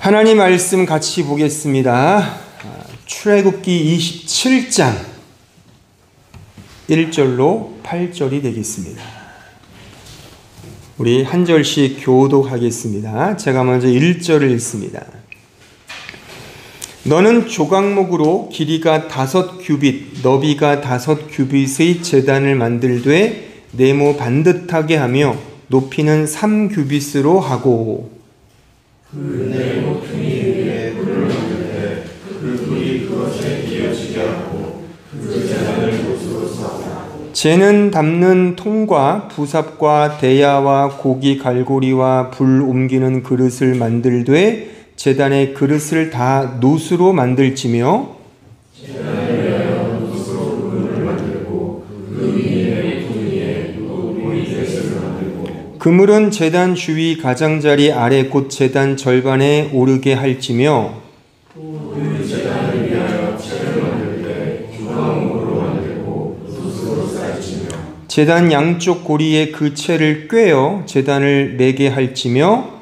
하나님 말씀 같이 보겠습니다. 출애굽기 27장 1절로 8절이 되겠습니다. 우리 한 절씩 교독하겠습니다. 제가 먼저 1절을 읽습니다. 너는 조각목으로 길이가 5규빗, 너비가 5규빗의 제단을 만들되 네모 반듯하게 하며 높이는 3규빗으로 하고 그 네모 퉁이 위에 불을 만들되 그 불이 그것에 이어지게 하고 그 제단을 못으로 쌓아 재는 담는 통과 부삽과 대야와 고기 갈고리와 불 옮기는 그릇을 만들되 제단의 그릇을 다 노수로 만들지며 제단을 위하여 노수로 그물을 만들고 그 위에 퉁이에 보리셋을 만들고 그물은 제단 주위 가장자리 아래 곧 제단 절반에 오르게 할지며 그 제단을 위하여 채를 만들 때 조각목으로 만들고 노수로 쌓지며 제단 양쪽 고리에 그 채를 꿰어 제단을 매게 할지며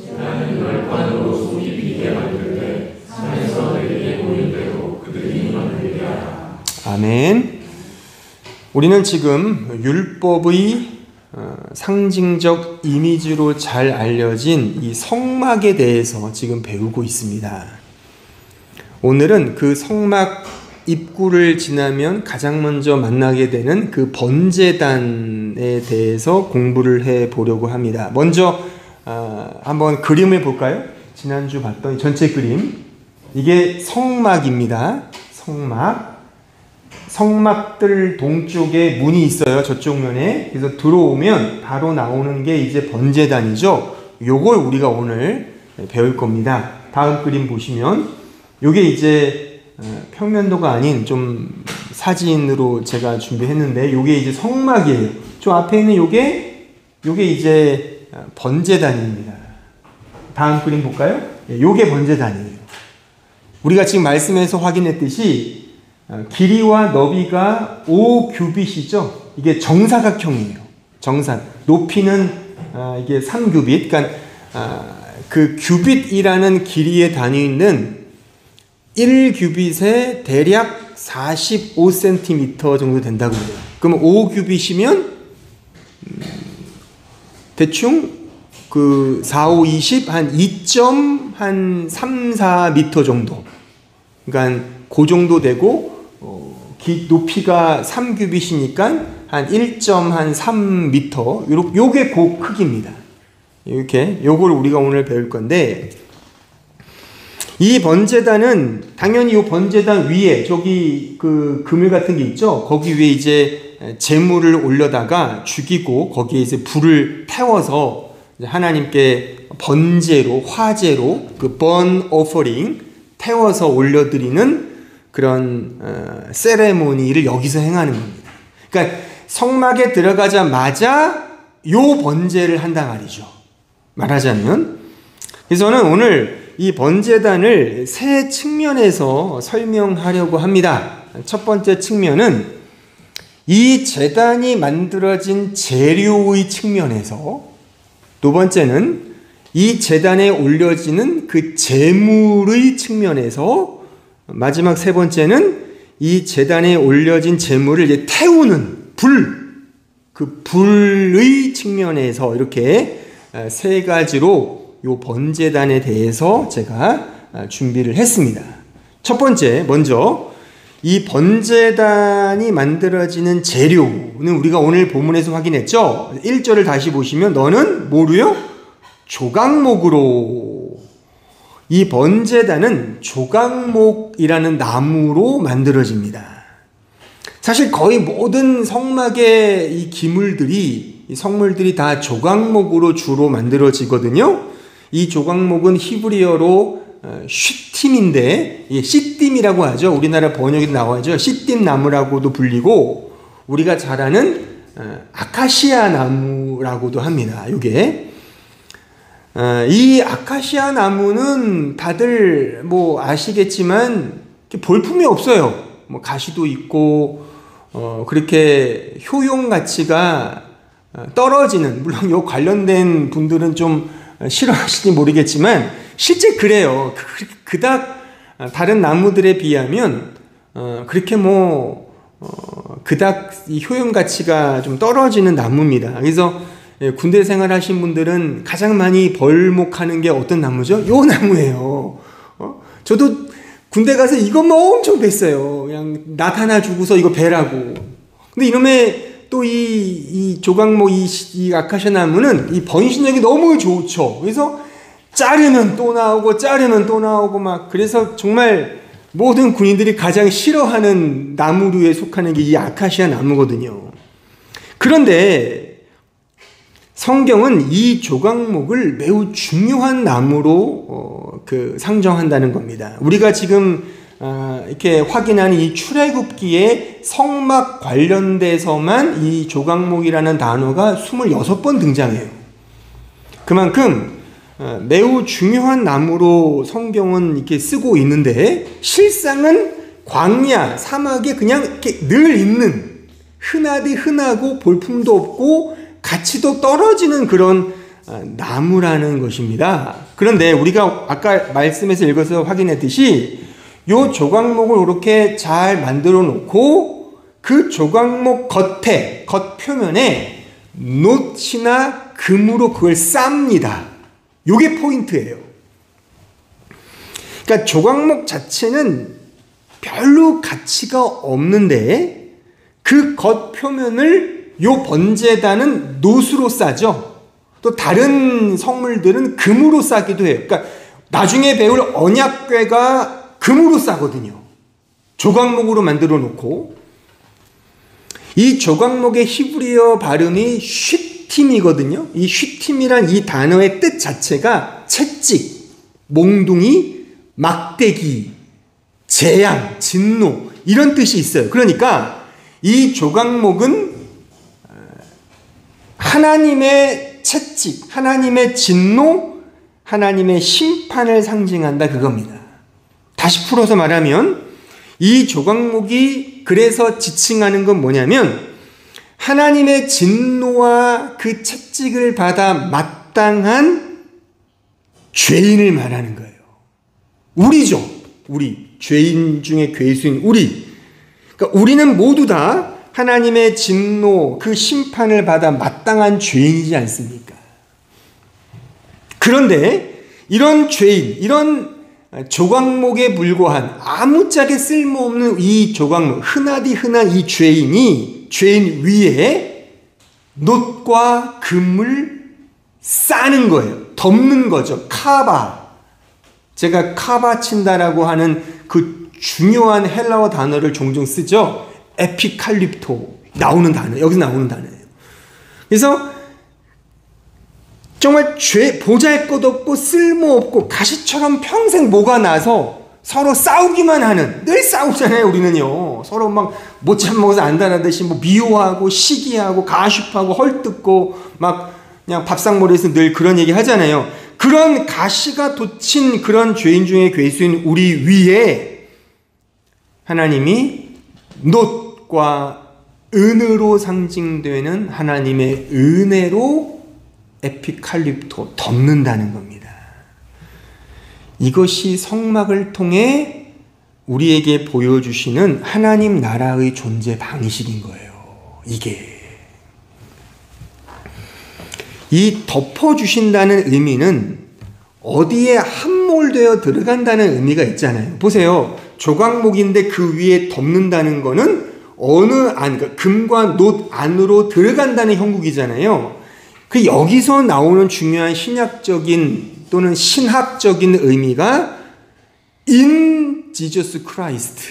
제단은 널판으로 속이 비게 만들 때 산에서 내리게 보이는 대로 그들이 만들게 하라. 아멘. 우리는 지금 율법의 상징적 이미지로 잘 알려진 이 성막에 대해서 지금 배우고 있습니다. 오늘은 그 성막 입구를 지나면 가장 먼저 만나게 되는 그 번제단에 대해서 공부를 해 보려고 합니다. 먼저 한번 그림을 볼까요? 지난주 봤던 전체 그림. 이게 성막입니다. 성막들 동쪽에 문이 있어요. 저쪽 면에. 그래서 들어오면 바로 나오는 게 이제 번제단이죠. 요걸 우리가 오늘 배울 겁니다. 다음 그림 보시면 요게 이제 평면도가 아닌 좀 사진으로 제가 준비했는데 요게 이제 성막이에요. 저 앞에 있는 요게 이제 번제단입니다. 다음 그림 볼까요? 요게 번제단이에요. 우리가 지금 말씀에서 확인했듯이 길이와 너비가 5규빗이죠. 이게 정사각형이에요. 높이는 이게 3규빗. 그러니까 그 규빗이라는 길이의 단위는 1규빗에 대략 45cm 정도 된다고 해요. 그러면 5규빗이면 대충 그 4, 5, 20 한 2.3, 4m 정도. 그러니까 그 정도 되고 높이가 3규빗이니까 한 1.3m 요게 그 크기입니다. 이렇게 요걸 우리가 오늘 배울 건데 이 번제단은 당연히 이 번제단 위에 저기 그 그물 같은 게 있죠. 거기 위에 이제 제물을 올려다가 죽이고 거기에 이제 불을 태워서 하나님께 번제로 화제로 그 burn offering 태워서 올려드리는 그런 세레모니를 여기서 행하는 겁니다. 그러니까 성막에 들어가자마자 요 번제를 한단 말이죠. 말하자면. 그래서 저는 오늘 이 번제단을 세 측면에서 설명하려고 합니다. 첫 번째 측면은 이 제단이 만들어진 재료의 측면에서, 두 번째는 이 제단에 올려지는 그 제물의 측면에서, 마지막 세 번째는 이 제단에 올려진 제물을 이제 태우는 그 불의 측면에서 이렇게 세 가지로 요 번제단에 대해서 제가 준비를 했습니다. 첫 번째, 먼저 이 번제단이 만들어지는 재료는 우리가 오늘 본문에서 확인했죠. 1절을 다시 보시면 너는 뭐로요? 조각목으로. 이 번제단은 조각목이라는 나무로 만들어집니다. 사실 거의 모든 성막의 이 기물들이, 이 성물들이 다 조각목으로 주로 만들어지거든요. 이 조각목은 히브리어로 쉬팀인데, 시딤이라고 하죠. 우리나라 번역에도 나와죠. 시딤 나무라고도 불리고, 우리가 잘 아는 아카시아 나무라고도 합니다. 이게. 이 아카시아 나무는 다들 뭐 아시겠지만 볼품이 없어요. 뭐 가시도 있고 그렇게 효용 가치가 떨어지는, 물론 요 관련된 분들은 좀 싫어하실지 모르겠지만 실제 그래요. 그닥 다른 나무들에 비하면 그렇게 그닥 이 효용 가치가 좀 떨어지는 나무입니다. 그래서 군대 생활하신 분들은 가장 많이 벌목하는 게 어떤 나무죠? 요 나무예요. 저도 군대 가서 이것만 엄청 뱄어요. 그냥 낫 하나 주고서 이거 베라고. 근데 이놈의 또 이 조각목 이 아카시아 나무는 이 번식력이 너무 좋죠. 그래서 자르면 또 나오고 자르면 또 나오고 막, 그래서 정말 모든 군인들이 가장 싫어하는 나무류에 속하는 게 이 아카시아 나무거든요. 그런데 성경은 이 조각목을 매우 중요한 나무로 상정한다는 겁니다. 우리가 지금 이렇게 확인하는 이 출애굽기에 성막 관련돼서만 이 조각목이라는 단어가 26번 등장해요. 그만큼 매우 중요한 나무로 성경은 이렇게 쓰고 있는데, 실상은 광야, 사막에 그냥 이렇게 늘 있는, 흔하디 흔하고 볼품도 없고 가치도 떨어지는 그런 나무라는 것입니다. 그런데 우리가 아까 말씀에서 읽어서 확인했듯이 요 조각목을 이렇게 잘 만들어 놓고 그 조각목 겉에, 겉 표면에 놋이나 금으로 그걸 쌉니다. 요게 포인트예요. 그러니까 조각목 자체는 별로 가치가 없는데 그 겉 표면을 요 번제단은 놋으로 싸죠. 또 다른 성물들은 금으로 싸기도 해요. 그러니까 나중에 배울 언약궤가 금으로 싸거든요. 조각목으로 만들어 놓고, 이 조각목의 히브리어 발음이 쉬팀이거든요. 이 쉬팀이란 이 단어의 뜻 자체가 채찍, 몽둥이, 막대기, 재앙, 진노 이런 뜻이 있어요. 그러니까 이 조각목은 하나님의 채찍, 하나님의 진노, 하나님의 심판을 상징한다 그겁니다. 다시 풀어서 말하면 이 조각목이 그래서 지칭하는 건 뭐냐면 하나님의 진노와 그 채찍을 받아 마땅한 죄인을 말하는 거예요. 우리죠. 우리. 죄인 중에 괴수인 우리. 그러니까 우리는 모두 다 하나님의 진노, 그 심판을 받아 마땅한 죄인이지 않습니까? 그런데 이런 죄인, 이런 조각목에 불과한 아무짝에 쓸모없는 이 조각목, 흔하디 흔한 이 죄인이 죄인 위에 놋과 금을 싸는 거예요. 덮는 거죠. 카바. 제가 카바 친다라고 하는 그 중요한 헬라어 단어를 종종 쓰죠. 에피칼립토 나오는 단어, 여기서 나오는 단어예요. 그래서 정말 보잘것없고 쓸모없고 가시처럼 평생 목아나서 서로 싸우기만 하는, 늘 싸우잖아요 우리는요. 서로 막 못 참먹어서 안달하듯이 미워하고 시기하고 가십하고 헐뜯고 막 그냥 밥상머리에서 늘 그런 얘기 하잖아요. 그런 가시가 돋친 그런 죄인 중에 괴수인 우리 위에 하나님이 놋과 은으로 상징되는 하나님의 은혜로 에피칼립토 덮는다는 겁니다. 이것이 성막을 통해 우리에게 보여주시는 하나님 나라의 존재 방식인 거예요. 이게 이 덮어주신다는 의미는 어디에 함몰되어 들어간다는 의미가 있잖아요. 보세요. 조각목인데 그 위에 덮는다는 거는 그러니까 금과 놋 안으로 들어간다는 형국이잖아요. 그 여기서 나오는 중요한 신약적인 또는 신학적인 의미가 in Jesus Christ,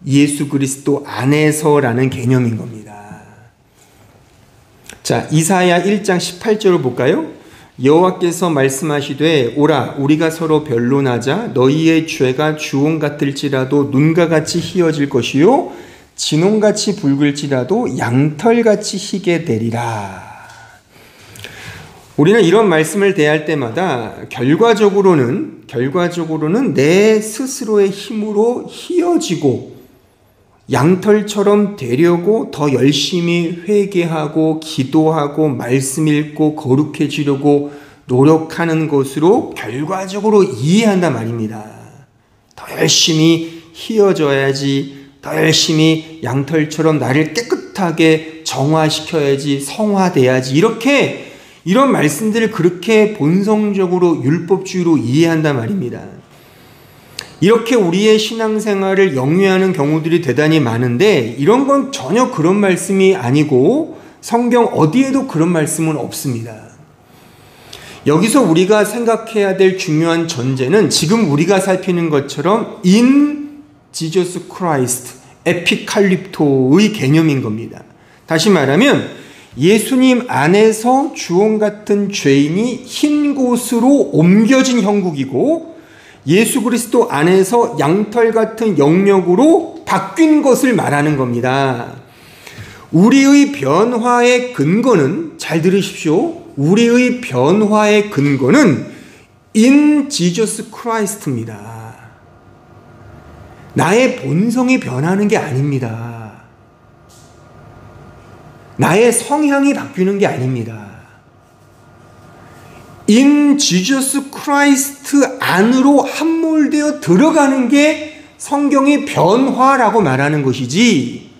예수 그리스도 안에서라는 개념인 겁니다. 자, 이사야 1장 18절을 볼까요? 여호와께서 말씀하시되 오라 우리가 서로 변론하자. 너희의 죄가 주홍 같을지라도 눈과 같이 희어질 것이요 진홍같이 붉을지라도 양털같이 희게 되리라. 우리는 이런 말씀을 대할 때마다 결과적으로는 내 스스로의 힘으로 희어지고 양털처럼 되려고 더 열심히 회개하고 기도하고 말씀 읽고 거룩해지려고 노력하는 것으로 결과적으로 이해한단 말입니다. 더 열심히 희어져야지, 더 열심히 양털처럼 나를 깨끗하게 정화시켜야지, 성화돼야지, 이런 말씀들을 그렇게 본성적으로 율법주의로 이해한단 말입니다. 이렇게 우리의 신앙생활을 영위하는 경우들이 대단히 많은데 이런 건 전혀 그런 말씀이 아니고 성경 어디에도 그런 말씀은 없습니다. 여기서 우리가 생각해야 될 중요한 전제는 지금 우리가 살피는 것처럼 in Jesus Christ, 에피칼립토의 개념인 겁니다. 다시 말하면 예수님 안에서 주홍 같은 죄인이 흰 곳으로 옮겨진 형국이고 예수 그리스도 안에서 양털 같은 영역으로 바뀐 것을 말하는 겁니다. 우리의 변화의 근거는, 잘 들으십시오. 우리의 변화의 근거는 in Jesus Christ입니다. 나의 본성이 변하는 게 아닙니다. 나의 성향이 바뀌는 게 아닙니다. in Jesus Christ 안으로 함몰되어 들어가는 게 성경이 변화라고 말하는 것이지,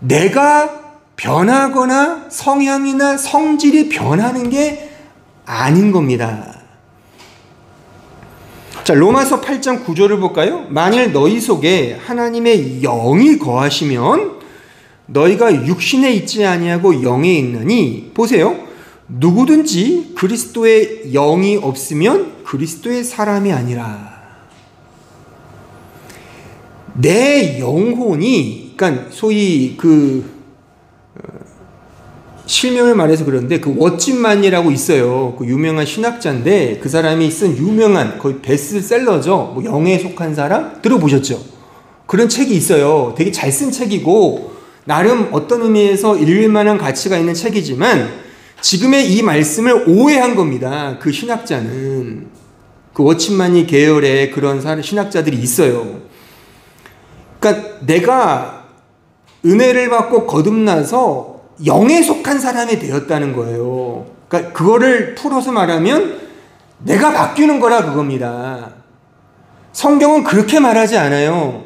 내가 변하거나 성향이나 성질이 변하는 게 아닌 겁니다. 자, 로마서 8장 9절을 볼까요? 만일 너희 속에 하나님의 영이 거하시면 너희가 육신에 있지 아니하고 영에 있느니, 보세요. 누구든지 그리스도의 영이 없으면 그리스도의 사람이 아니라. 내 영혼이, 그러니까 소위 실명을 말해서 그런데 워치만이라고 있어요. 그 유명한 신학자인데 그 사람이 쓴 유명한 거의 베스트셀러죠. 뭐 영에 속한 사람 들어보셨죠? 그런 책이 있어요. 되게 잘 쓴 책이고 나름 어떤 의미에서 읽을 만한 가치가 있는 책이지만 지금의 이 말씀을 오해한 겁니다. 그 신학자는. 그 워치만이 계열의 그런 신학자들이 있어요. 그러니까 내가 은혜를 받고 거듭나서 영에 속한 사람이 되었다는 거예요. 그러니까 그거를 풀어서 말하면 내가 바뀌는 거라 그겁니다. 성경은 그렇게 말하지 않아요.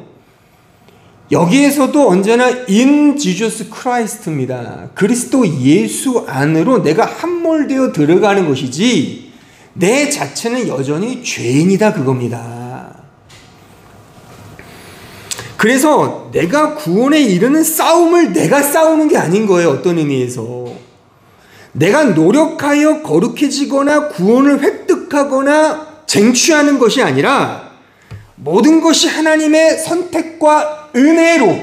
여기에서도 언제나 in Jesus Christ입니다. 그리스도 예수 안으로 내가 함몰되어 들어가는 것이지 내 자체는 여전히 죄인이다 그겁니다. 그래서 내가 구원에 이르는 싸움을 내가 싸우는 게 아닌 거예요. 어떤 의미에서. 내가 노력하여 거룩해지거나 구원을 획득하거나 쟁취하는 것이 아니라 모든 것이 하나님의 선택과 은혜로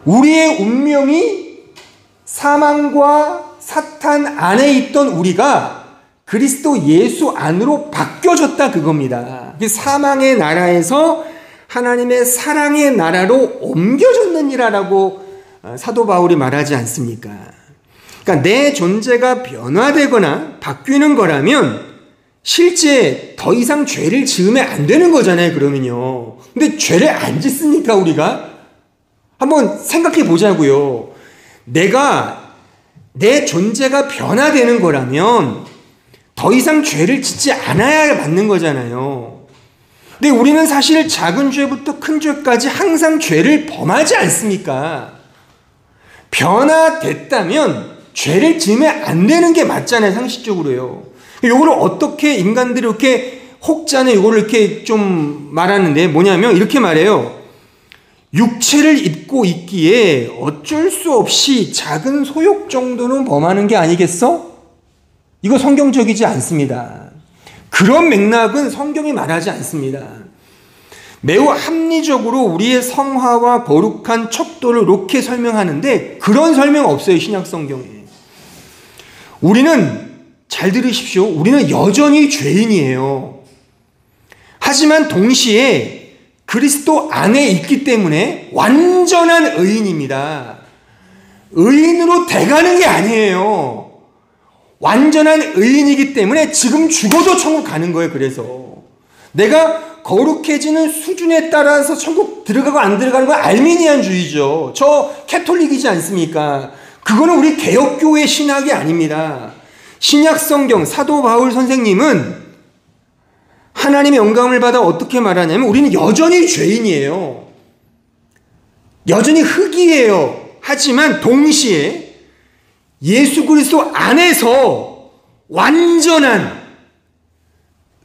우리의 운명이 사망과 사탄 안에 있던 우리가 그리스도 예수 안으로 바뀌어졌다 그겁니다. 사망의 나라에서 하나님의 사랑의 나라로 옮겨졌느니라라고 사도 바울이 말하지 않습니까? 그러니까 내 존재가 변화되거나 바뀌는 거라면 실제 더 이상 죄를 지으면 안 되는 거잖아요. 그러면요. 근데 죄를 안 짓습니까 우리가? 한번 생각해 보자고요. 내 존재가 변화되는 거라면 더 이상 죄를 짓지 않아야 맞는 거잖아요. 근데 우리는 사실 작은 죄부터 큰 죄까지 항상 죄를 범하지 않습니까? 변화됐다면 죄를 지으면 안 되는 게 맞잖아요. 상식적으로요. 이거를 어떻게 인간들이 이렇게 혹자는 이거를 이렇게 좀 말하는데 뭐냐면 이렇게 말해요. 육체를 입고 있기에 어쩔 수 없이 작은 소욕 정도는 범하는 게 아니겠어? 이거 성경적이지 않습니다. 그런 맥락은 성경이 말하지 않습니다. 매우 합리적으로 우리의 성화와 거룩한 척도를 이렇게 설명하는데 그런 설명 없어요. 신약 성경에. 우리는 잘 들으십시오. 우리는 여전히 죄인이에요. 하지만 동시에 그리스도 안에 있기 때문에 완전한 의인입니다. 의인으로 돼가는 게 아니에요. 완전한 의인이기 때문에 지금 죽어도 천국 가는 거예요. 그래서 내가 거룩해지는 수준에 따라서 천국 들어가고 안 들어가는 건 알미니안주의죠. 저 캐톨릭이지 않습니까? 그거는 우리 개혁교회 신학이 아닙니다. 신약성경 사도 바울 선생님은 하나님의 영감을 받아 어떻게 말하냐면 우리는 여전히 죄인이에요. 여전히 흙이에요. 하지만 동시에 예수 그리스도 안에서 완전한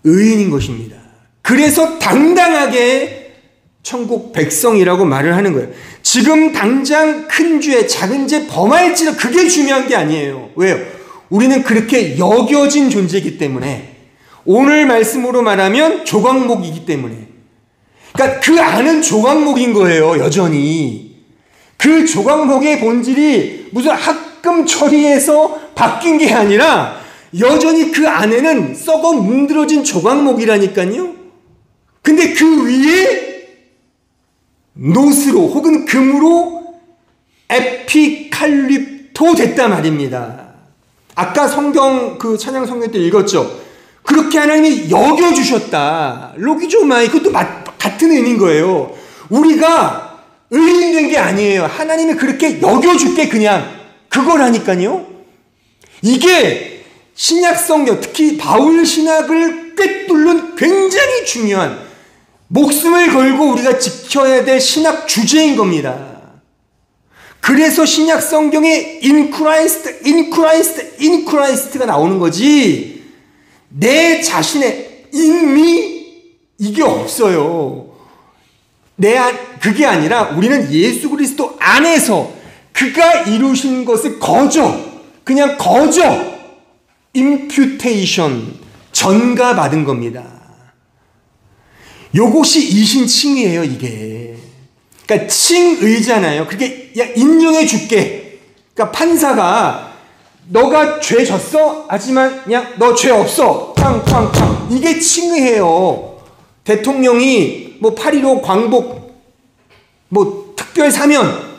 의인인 것입니다. 그래서 당당하게 천국 백성이라고 말을 하는 거예요. 지금 당장 큰 죄, 작은 죄 범할지라 그게 중요한 게 아니에요. 왜요? 우리는 그렇게 여겨진 존재이기 때문에, 오늘 말씀으로 말하면 조각목이기 때문에, 그러니까 그 안은 조각목인 거예요. 여전히 그 조각목의 본질이 무슨 합금 처리해서 바뀐 게 아니라 여전히 그 안에는 썩어 문드러진 조각목이라니까요. 근데 그 위에 노스로 혹은 금으로 에피칼립토 됐단 말입니다. 아까 성경 그 찬양 성경 때 읽었죠. 그렇게 하나님이 여겨주셨다. 로기조마이, 그것도 같은 의미인 거예요. 우리가 의인된 게 아니에요. 하나님이 그렇게 여겨줄게, 그냥 그거라니까요. 이게 신약성경, 특히 바울 신학을 꿰뚫는 굉장히 중요한, 목숨을 걸고 우리가 지켜야 될 신학 주제인 겁니다. 그래서 신약성경에 in Christ, in Christ, in Christ가 나오는 거지, 내 자신의 in me 이게 없어요. 그게 아니라 우리는 예수 그리스도 안에서 그가 이루신 것을 그냥 imputation, 전가받은 겁니다. 요것이 이신칭의예요, 이게. 그러니까 칭의잖아요. 그게 야, 인정해 줄게. 그러니까 판사가 너가 죄 졌어? 하지만 그냥 너 죄 없어. 팡팡팡. 이게 칭의해요. 대통령이 뭐 8.15 광복 뭐 특별 사면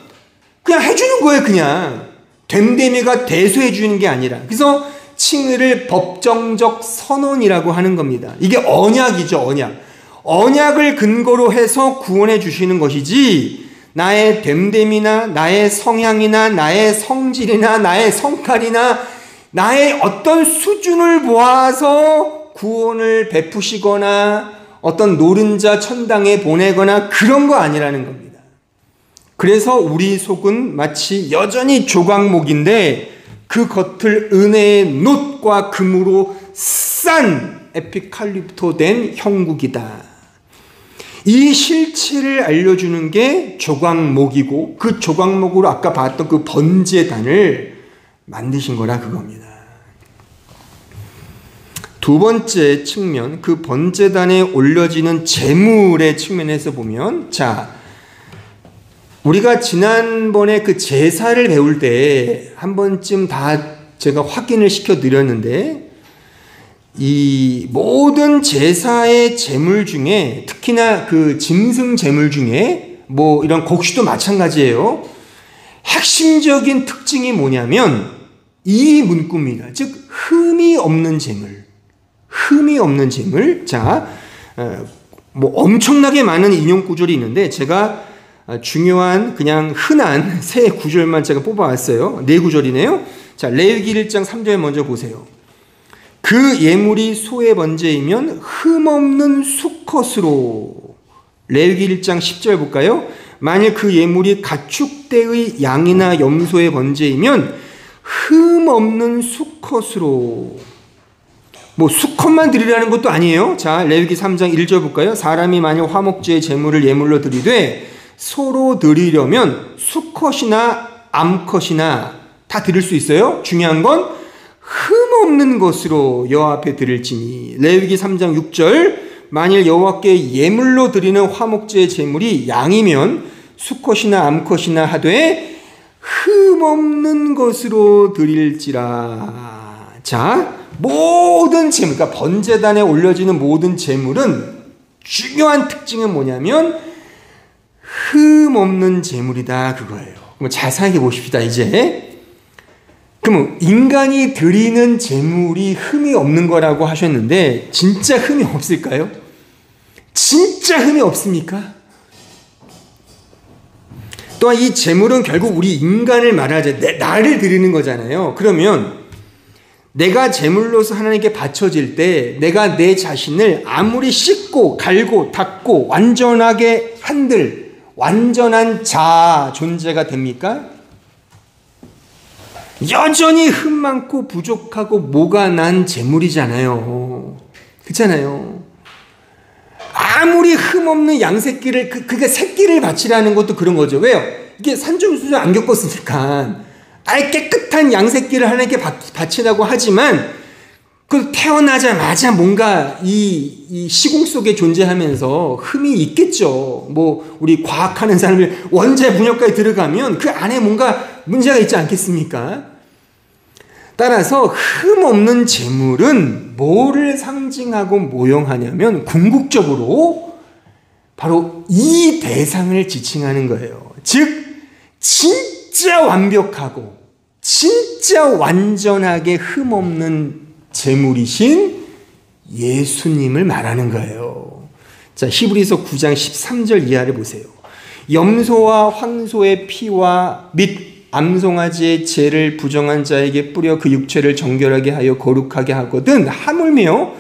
그냥 해주는 거예요, 그냥. 됨됨이가 대수해 주는 게 아니라. 그래서 칭의를 법정적 선언이라고 하는 겁니다. 이게 언약이죠, 언약. 언약을 근거로 해서 구원해 주시는 것이지, 나의 됨됨이나 나의 성향이나 나의 성질이나 나의 성깔이나 나의 어떤 수준을 보아서 구원을 베푸시거나 어떤 노른자 천당에 보내거나 그런 거 아니라는 겁니다. 그래서 우리 속은 마치 여전히 조각목인데 그 겉을 은혜의 놋과 금으로 싼 에피칼립토 된 형국이다. 이 실체를 알려주는 게 조각목이고, 그 조각목으로 아까 봤던 그 번제단을 만드신 거라 그겁니다. 두 번째 측면, 그 번제단에 올려지는 제물의 측면에서 보면, 자, 우리가 지난번에 그 제사를 배울 때 한 번쯤 다 제가 확인을 시켜 드렸는데, 이 모든 제사의 제물 중에, 특히나 그 짐승 제물 중에 뭐 이런 곡식도 마찬가지예요. 핵심적인 특징이 뭐냐면 이 문구입니다. 즉 흠이 없는 제물. 흠이 없는 제물. 자, 뭐 엄청나게 많은 인용 구절이 있는데 제가 중요한 그냥 흔한 세 구절만 제가 뽑아왔어요. 네 구절이네요. 자, 레위기 1장 3절 먼저 보세요. 그 예물이 소의 번제이면 흠없는 수컷으로. 레위기 1장 10절 볼까요? 만일 그 예물이 가축대의 양이나 염소의 번제이면 흠없는 수컷으로. 뭐 수컷만 드리라는 것도 아니에요. 자, 레위기 3장 1절 볼까요? 사람이 만일 화목제의 제물을 예물로 드리되 소로 드리려면 수컷이나 암컷이나 다 드릴 수 있어요. 중요한 건 흠없는 것으로 여호와 앞에 드릴지니. 레위기 3장 6절 만일 여호와께 예물로 드리는 화목제의 제물이 양이면 수컷이나 암컷이나 하되 흠없는 것으로 드릴지라. 자, 모든 제물, 그러니까 번제단에 올려지는 모든 제물은 중요한 특징은 뭐냐면 흠없는 제물이다, 그거예요. 그럼 자세하게 보십시다. 이제 그럼 인간이 드리는 제물이 흠이 없는 거라고 하셨는데 진짜 흠이 없을까요? 진짜 흠이 없습니까? 또한 이 제물은 결국 우리 인간을 말하자, 나를 드리는 거잖아요. 그러면 내가 제물로서 하나님께 바쳐질 때 내가 내 자신을 아무리 씻고 갈고 닦고 완전하게 한들 완전한 자 존재가 됩니까? 여전히 흠 많고 부족하고 모가 난 제물이잖아요. 그렇잖아요. 아무리 흠 없는 양새끼를 그게 새끼를 바치라는 것도 그런 거죠. 왜요? 이게 산정수준 안 겪었으니까 아예 깨끗한 양새끼를 하나님께 바치라고 하지만 그 태어나자마자 뭔가 이 시공 속에 존재하면서 흠이 있겠죠. 뭐 우리 과학하는 사람들 원자의 분열까지 들어가면 그 안에 뭔가 문제가 있지 않겠습니까? 따라서 흠 없는 제물은 뭐를 상징하고 모형하냐면 궁극적으로 바로 이 대상을 지칭하는 거예요. 즉 진짜 완벽하고 진짜 완전하게 흠 없는 제물이신 예수님을 말하는 거예요. 자, 히브리서 9장 13절 이하를 보세요. 염소와 황소의 피와 및 암송아지의 죄를 부정한 자에게 뿌려 그 육체를 정결하게 하여 거룩하게 하거든 하물며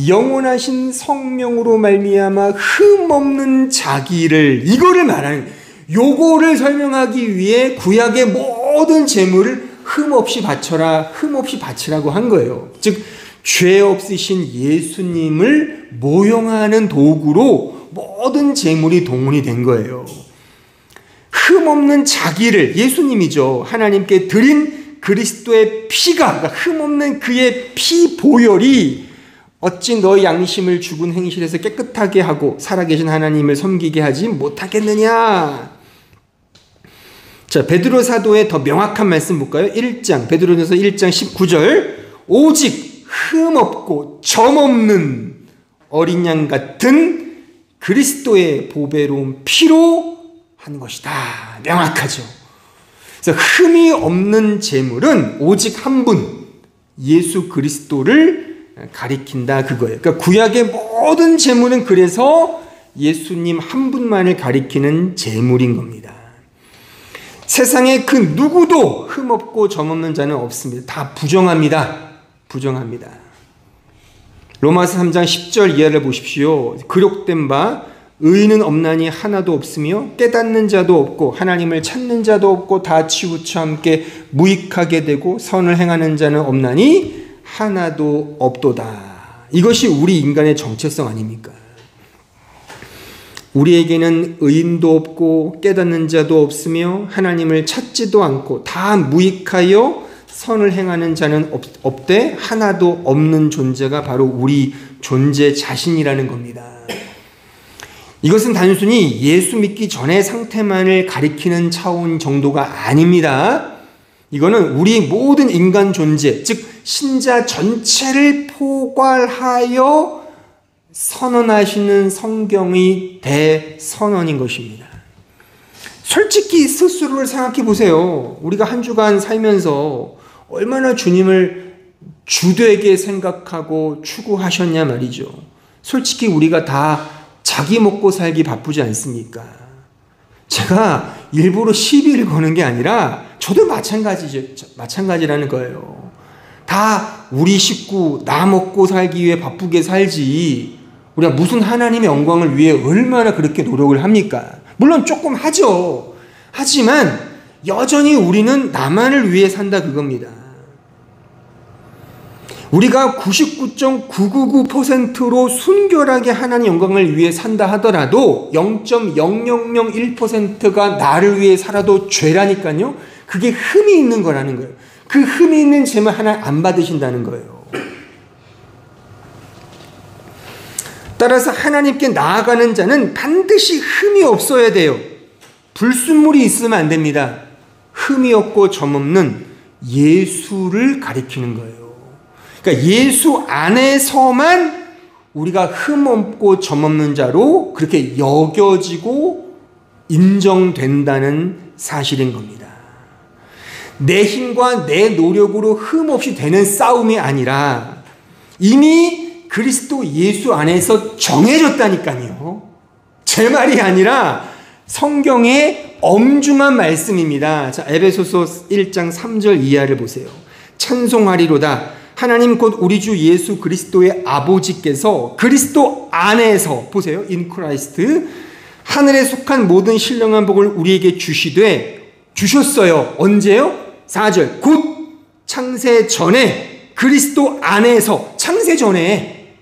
영원하신 성령으로 말미암아 흠 없는 자기를 이거를 말하는 요거를 설명하기 위해 구약의 모든 제물을 흠 없이 바쳐라 흠 없이 바치라고 한 거예요. 즉 죄 없으신 예수님을 모형하는 도구로 모든 제물이 동원이 된 거예요. 흠 없는 자기를 예수님이죠. 하나님께 드린 그리스도의 피가 그러니까 흠 없는 그의 피 보혈이 어찌 너의 양심을 죽은 행실에서 깨끗하게 하고 살아계신 하나님을 섬기게 하지 못하겠느냐. 자, 베드로 사도의 더 명확한 말씀 볼까요? 1장 베드로전서 1장 19절 오직 흠 없고 점 없는 어린 양 같은 그리스도의 보배로운 피로 한 것이다. 명확하죠. 그래서 흠이 없는 제물은 오직 한 분 예수 그리스도를 가리킨다 그거예요. 그러니까 구약의 모든 제물은 그래서 예수님 한 분만을 가리키는 제물인 겁니다. 세상에 그 누구도 흠 없고 점 없는 자는 없습니다. 다 부정합니다. 부정합니다. 로마서 3장 10절 이하를 보십시오. 기록된 바 의인은 없나니 하나도 없으며 깨닫는 자도 없고 하나님을 찾는 자도 없고 다 치우쳐 함께 무익하게 되고 선을 행하는 자는 없나니 하나도 없도다. 이것이 우리 인간의 정체성 아닙니까? 우리에게는 의인도 없고 깨닫는 자도 없으며 하나님을 찾지도 않고 다 무익하여 선을 행하는 자는 없되 하나도 없는 존재가 바로 우리 존재 자신이라는 겁니다. 이것은 단순히 예수 믿기 전의 상태만을 가리키는 차원 정도가 아닙니다. 이거는 우리 모든 인간 존재, 즉 신자 전체를 포괄하여 선언하시는 성경의 대선언인 것입니다. 솔직히 스스로를 생각해 보세요. 우리가 한 주간 살면서 얼마나 주님을 주되게 생각하고 추구하셨냐 말이죠. 솔직히 우리가 다 자기 먹고 살기 바쁘지 않습니까? 제가 일부러 시비를 거는 게 아니라 저도 마찬가지라는 거예요. 다 우리 식구 나 먹고 살기 위해 바쁘게 살지 우리가 무슨 하나님의 영광을 위해 얼마나 그렇게 노력을 합니까? 물론 조금 하죠. 하지만 여전히 우리는 나만을 위해 산다 그겁니다. 우리가 99.999%로 순결하게 하나님 영광을 위해 산다 하더라도 0.0001%가 나를 위해 살아도 죄라니까요. 그게 흠이 있는 거라는 거예요. 그 흠이 있는 죄만 하나 안 받으신다는 거예요. 따라서 하나님께 나아가는 자는 반드시 흠이 없어야 돼요. 불순물이 있으면 안 됩니다. 흠이 없고 점 없는 예수를 가리키는 거예요. 그러니까 예수 안에서만 우리가 흠 없고 점 없는 자로 그렇게 여겨지고 인정된다는 사실인 겁니다. 내 힘과 내 노력으로 흠 없이 되는 싸움이 아니라 이미 그리스도 예수 안에서 정해졌다니까요. 제 말이 아니라 성경의 엄중한 말씀입니다. 자, 에베소서 1장 3절 이하를 보세요. 찬송하리로다. 하나님 곧 우리 주 예수 그리스도의 아버지께서 그리스도 안에서, 보세요, in Christ, 하늘에 속한 모든 신령한 복을 우리에게 주셨어요. 언제요? 4절. 곧 창세 전에, 그리스도 안에서, 창세 전에,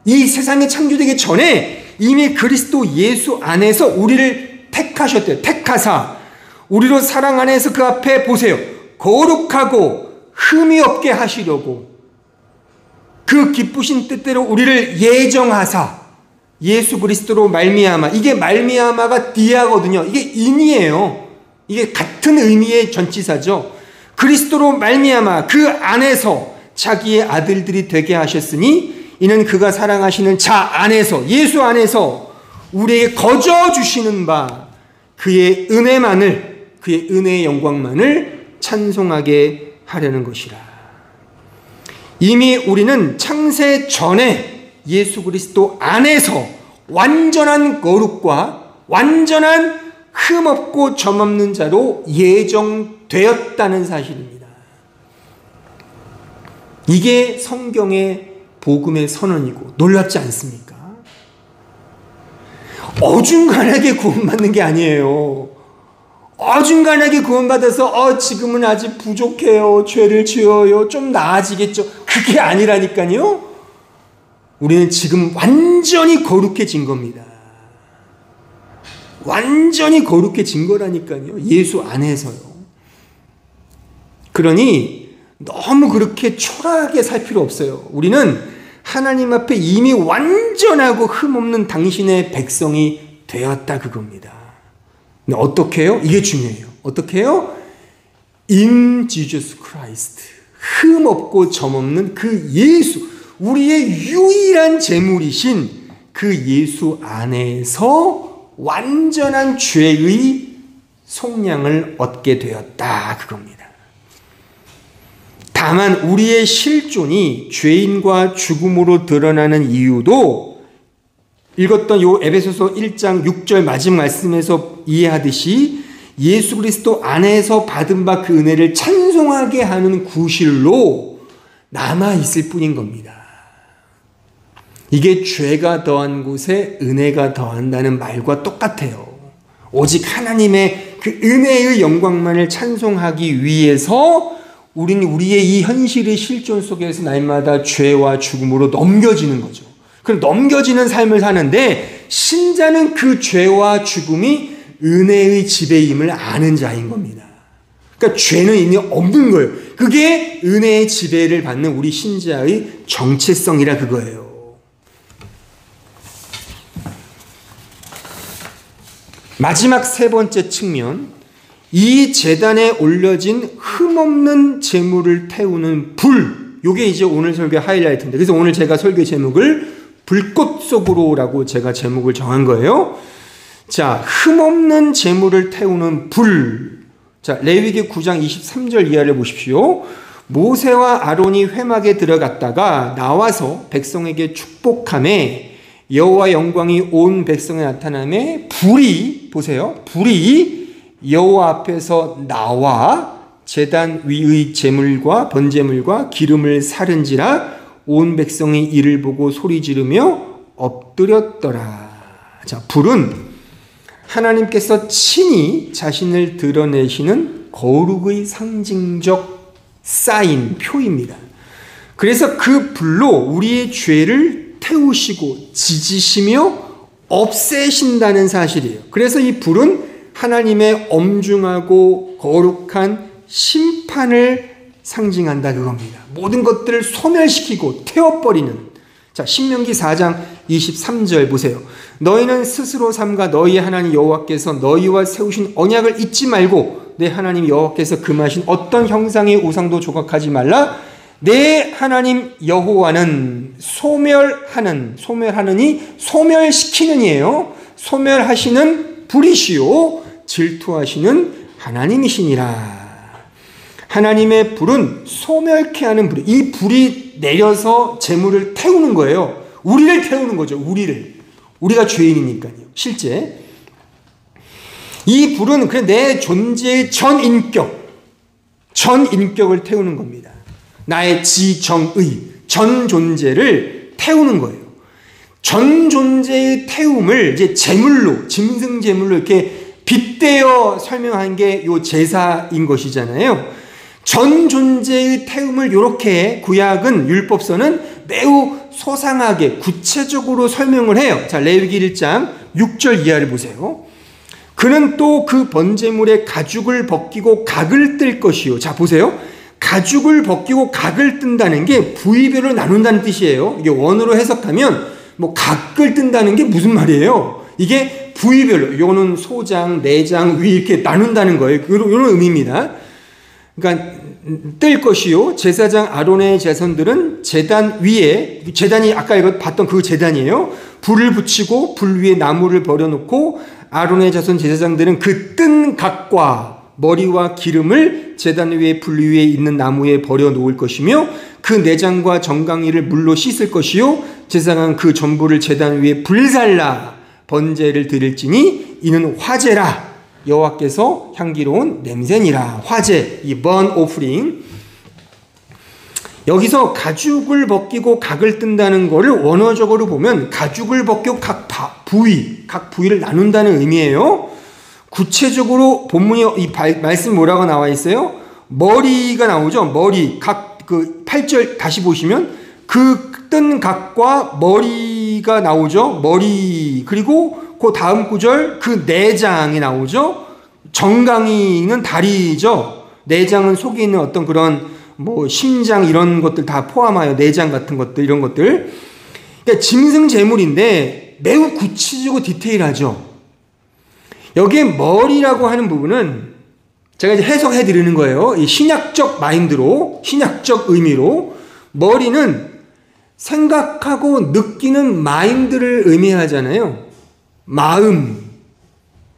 이 세상이 창조되기 전에 이미 그리스도 예수 안에서 우리를 택하셨대요. 택하사 우리로 사랑 안에서 그 앞에, 보세요, 거룩하고 흠이 없게 하시려고 그 기쁘신 뜻대로 우리를 예정하사 예수 그리스도로 말미암아, 이게 말미암아가 디아거든요. 이게 인이에요. 이게 같은 의미의 전치사죠. 그리스도로 말미암아 그 안에서 자기의 아들들이 되게 하셨으니 이는 그가 사랑하시는 자 안에서, 예수 안에서 우리에게 거저 주시는 바 그의 은혜만을, 그의 은혜의 영광만을 찬송하게 하려는 것이라. 이미 우리는 창세 전에 예수 그리스도 안에서 완전한 거룩과 완전한 흠없고 점없는 자로 예정되었다는 사실입니다. 이게 성경의 복음의 선언이고 놀랍지 않습니까? 어중간하게 구원받는 게 아니에요. 어중간하게 구원받아서 지금은 아직 부족해요, 죄를 지어요, 좀 나아지겠죠, 그게 아니라니까요. 우리는 지금 완전히 거룩해진 겁니다. 완전히 거룩해진 거라니까요. 예수 안에서요. 그러니 너무 그렇게 초라하게 살 필요 없어요. 우리는 하나님 앞에 이미 완전하고 흠없는 당신의 백성이 되었다, 그겁니다. 근데 어떻게 해요? 이게 중요해요. 어떻게 해요? In Jesus Christ, 흠없고 점없는 그 예수, 우리의 유일한 재물이신 그 예수 안에서 완전한 죄의 속량을 얻게 되었다, 그겁니다. 다만 우리의 실존이 죄인과 죽음으로 드러나는 이유도 읽었던 요 에베소서 1장 6절 마지막 말씀에서 이해하듯이 예수 그리스도 안에서 받은 바 그 은혜를 찬송하게 하는 구실로 남아있을 뿐인 겁니다. 이게 죄가 더한 곳에 은혜가 더한다는 말과 똑같아요. 오직 하나님의 그 은혜의 영광만을 찬송하기 위해서 우리는 우리의 이 현실의 실존 속에서 날마다 죄와 죽음으로 넘겨지는 거죠. 그럼 넘겨지는 삶을 사는데 신자는 그 죄와 죽음이 은혜의 지배임을 아는 자인 겁니다. 그러니까 죄는 이미 없는 거예요. 그게 은혜의 지배를 받는 우리 신자의 정체성이라 그거예요. 마지막 세 번째 측면, 이 제단에 올려진 흠없는 제물을 태우는 불, 이게 이제 오늘 설교 하이라이트인데, 그래서 오늘 제가 설교 제목을 불꽃 속으로라고 제가 제목을 정한 거예요. 자, 흠없는 제물을 태우는 불. 자, 레위기 9장 23절 이하를 보십시오. 모세와 아론이 회막에 들어갔다가 나와서 백성에게 축복하매 여호와 영광이 온 백성에 나타나매 불이, 보세요, 불이 여호와 앞에서 나와 제단 위의 제물과 번제물과 기름을 사른지라 온 백성이 이를 보고 소리 지르며 엎드렸더라. 자, 불은 하나님께서 친히 자신을 드러내시는 거룩의 상징적 사인, 표입니다. 그래서 그 불로 우리의 죄를 태우시고 지지시며 없애신다는 사실이에요. 그래서 이 불은 하나님의 엄중하고 거룩한 심판을 상징한다, 그겁니다. 모든 것들을 소멸시키고 태워버리는. 자, 신명기 4장 23절 보세요. 너희는 스스로 삼가 너희 하나님 여호와께서 너희와 세우신 언약을 잊지 말고 내 하나님 여호와께서 금하신 어떤 형상의 우상도 조각하지 말라. 내 하나님 여호와는 소멸하느니 소멸시키느니에요. 소멸하시는 불이시요 질투하시는 하나님이시니라. 하나님의 불은 소멸케 하는 불이, 이 불이 내려서 재물을 태우는 거예요. 우리를 태우는 거죠. 우리가 죄인이니까요. 실제 이 불은 그냥 내 존재의 전 인격, 전 인격을 태우는 겁니다. 나의 지정의, 전 존재를 태우는 거예요. 전 존재의 태움을 이제 제물로, 짐승 제물로 이렇게 빗대어 설명한 게 요 제사인 것이잖아요. 전 존재의 태움을 이렇게 구약은, 율법서는 매우 소상하게 구체적으로 설명을 해요. 자, 레위기 1장 6절 이하를 보세요. 그는 또 그 번제물의 가죽을 벗기고 각을 뜰 것이요. 자, 보세요. 가죽을 벗기고 각을 뜬다는 게 부위별로 나눈다는 뜻이에요. 이게 원어로 해석하면 뭐 각을 뜬다는 게 무슨 말이에요? 이게 부위별로, 요거는 소장, 내장, 위 이렇게 나눈다는 거예요. 이런 의미입니다. 그러니까 뜰 것이요. 제사장 아론의 자손들은 제단 위에, 제단이 아까 이거 봤던 그 제단이에요. 불을 붙이고 불 위에 나무를 버려놓고 아론의 자손 제사장들은 그 뜬 각과 머리와 기름을 제단 위에 불 위에 있는 나무에 버려놓을 것이며 그 내장과 정강이를 물로 씻을 것이요. 제사장은 그 전부를 제단 위에 불살라 번제를 드릴지니 이는 화제라. 여호와께서 향기로운 냄새니라. 화제, 이 burnt offering. 여기서 가죽을 벗기고 각을 뜬다는 것을 원어적으로 보면 가죽을 벗기고 각 부위를 나눈다는 의미예요. 구체적으로 본문이 이 말씀 뭐라고 나와 있어요? 머리가 나오죠. 머리, 각 그 8절 다시 보시면 그 뜬 각과 머리가 나오죠. 머리, 그리고 그 다음 구절 그 내장이 나오죠. 정강이는 다리죠. 내장은 속에 있는 어떤 그런 뭐 심장 이런 것들 다 포함하여 내장 같은 것들, 이런 것들. 그러니까 짐승 제물인데 매우 구체적이고 디테일하죠. 여기에 머리라고 하는 부분은 제가 이제 해석해 드리는 거예요. 이 신약적 마인드로, 신약적 의미로. 머리는 생각하고 느끼는 마인드를 의미하잖아요. 마음.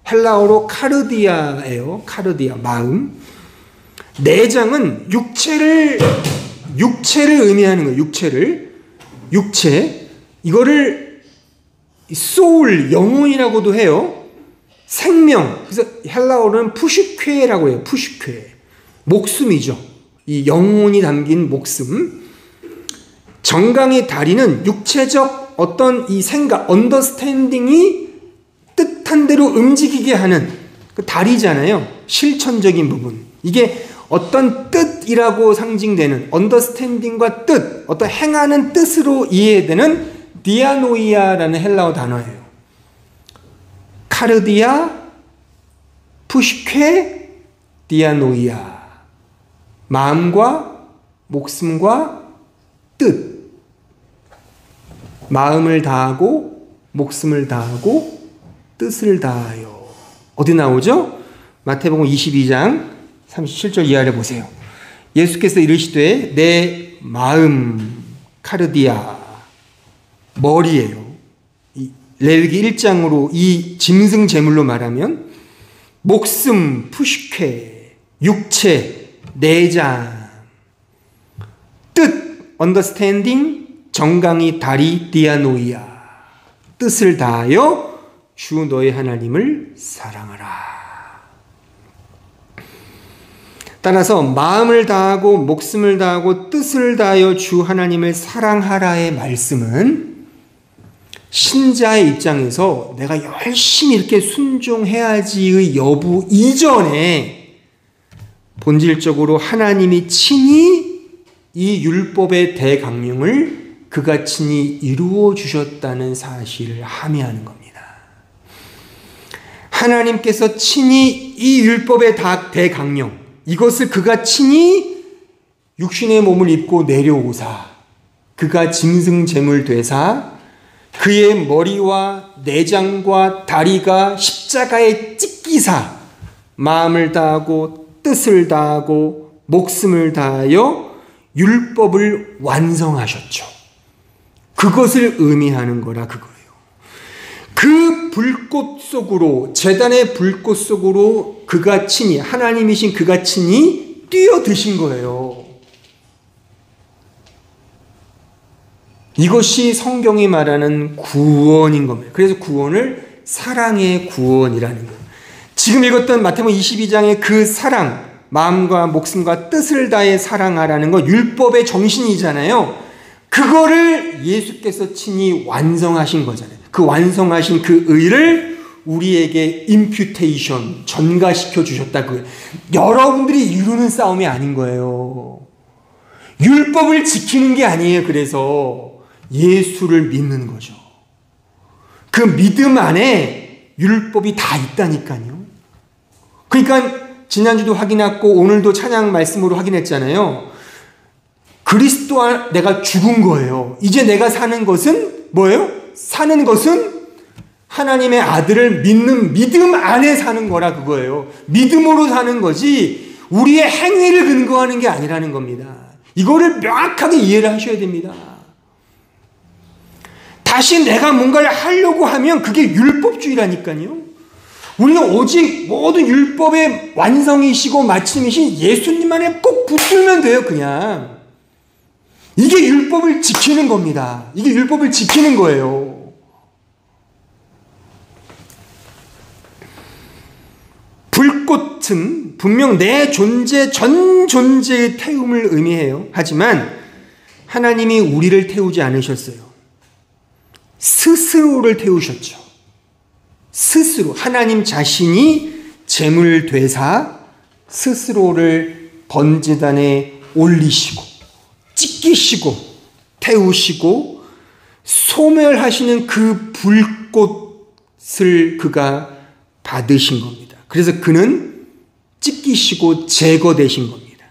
헬라어로 카르디아예요. 카르디아, 마음. 내장은 육체를 의미하는 거예요. 육체. 이거를 소울, 영혼이라고도 해요. 생명. 그래서 헬라어로는 푸시쾌라고 해요. 푸시쾌. 목숨이죠. 이 영혼이 담긴 목숨. 정강이 다리는 육체적 어떤 이 생각, 언더스탠딩이 뜻한 대로 움직이게 하는 그 다리잖아요. 실천적인 부분. 이게 어떤 뜻이라고 상징되는 언더스탠딩과 뜻, 어떤 행하는 뜻으로 이해되는 디아노이아라는 헬라어 단어예요. 카르디아, 푸시쾌, 디아노이아. 마음과 목숨과 뜻. 마음을 다하고 목숨을 다하고 뜻을 다하여. 어디 나오죠? 마태복음 22장 37절 이하를 보세요. 예수께서 이르시되 내 마음, 카르디아, 머리예요. 레위기 1장으로 이 짐승 제물로 말하면 목숨, 푸시케, 육체, 내장, 뜻, 언더스탠딩, 정강이 다리, 디아노이아. 뜻을 다하여 주 너의 하나님을 사랑하라. 따라서 마음을 다하고 목숨을 다하고 뜻을 다하여 주 하나님을 사랑하라의 말씀은 신자의 입장에서 내가 열심히 이렇게 순종해야지의 여부 이전에 본질적으로 하나님이 친히 이 율법의 대강령을 그가 친히 이루어 주셨다는 사실을 함의하는 겁니다. 하나님께서 친히 이 율법의 대강령, 이것을 그가 친히 육신의 몸을 입고 내려오사 그가 짐승 제물 되사 그의 머리와 내장과 다리가 십자가에 찢기사 마음을 다하고 뜻을 다하고 목숨을 다하여 율법을 완성하셨죠. 그것을 의미하는 거라 그거예요. 그 불꽃 속으로, 제단의 불꽃 속으로 그가 친히, 하나님이신 그가 친히 뛰어드신 거예요. 이것이 성경이 말하는 구원인 겁니다. 그래서 구원을 사랑의 구원이라는 거예요. 지금 읽었던 마태복음 22장의 그 사랑, 마음과 목숨과 뜻을 다해 사랑하라는 거 율법의 정신이잖아요. 그거를 예수께서 친히 완성하신 거잖아요. 그 완성하신 그 의를 우리에게 임퓨테이션, 전가시켜 주셨다고요. 여러분들이 이루는 싸움이 아닌 거예요. 율법을 지키는 게 아니에요. 그래서 예수를 믿는 거죠. 그 믿음 안에 율법이 다 있다니까요. 그러니까 지난주도 확인했고 오늘도 찬양 말씀으로 확인했잖아요. 그리스도 안에 내가 죽은 거예요. 이제 내가 사는 것은 뭐예요? 사는 것은 하나님의 아들을 믿는 믿음 안에 사는 거라 그거예요. 믿음으로 사는 거지 우리의 행위를 근거하는 게 아니라는 겁니다. 이거를 명확하게 이해를 하셔야 됩니다. 다시 내가 뭔가를 하려고 하면 그게 율법주의라니까요. 우리는 오직 모든 율법의 완성이시고 마침이신 예수님만에 꼭 붙들면 돼요. 그냥 이게 율법을 지키는 겁니다. 이게 율법을 지키는 거예요. 불꽃은 분명 내 존재 전 존재의 태움을 의미해요. 하지만 하나님이 우리를 태우지 않으셨어요. 스스로를 태우셨죠. 스스로 하나님 자신이 제물 되사 스스로를 번제단에 올리시고 찢기시고 태우시고 소멸하시는 그 불꽃을 그가 받으신 겁니다. 그래서 그는 찢기시고 제거되신 겁니다.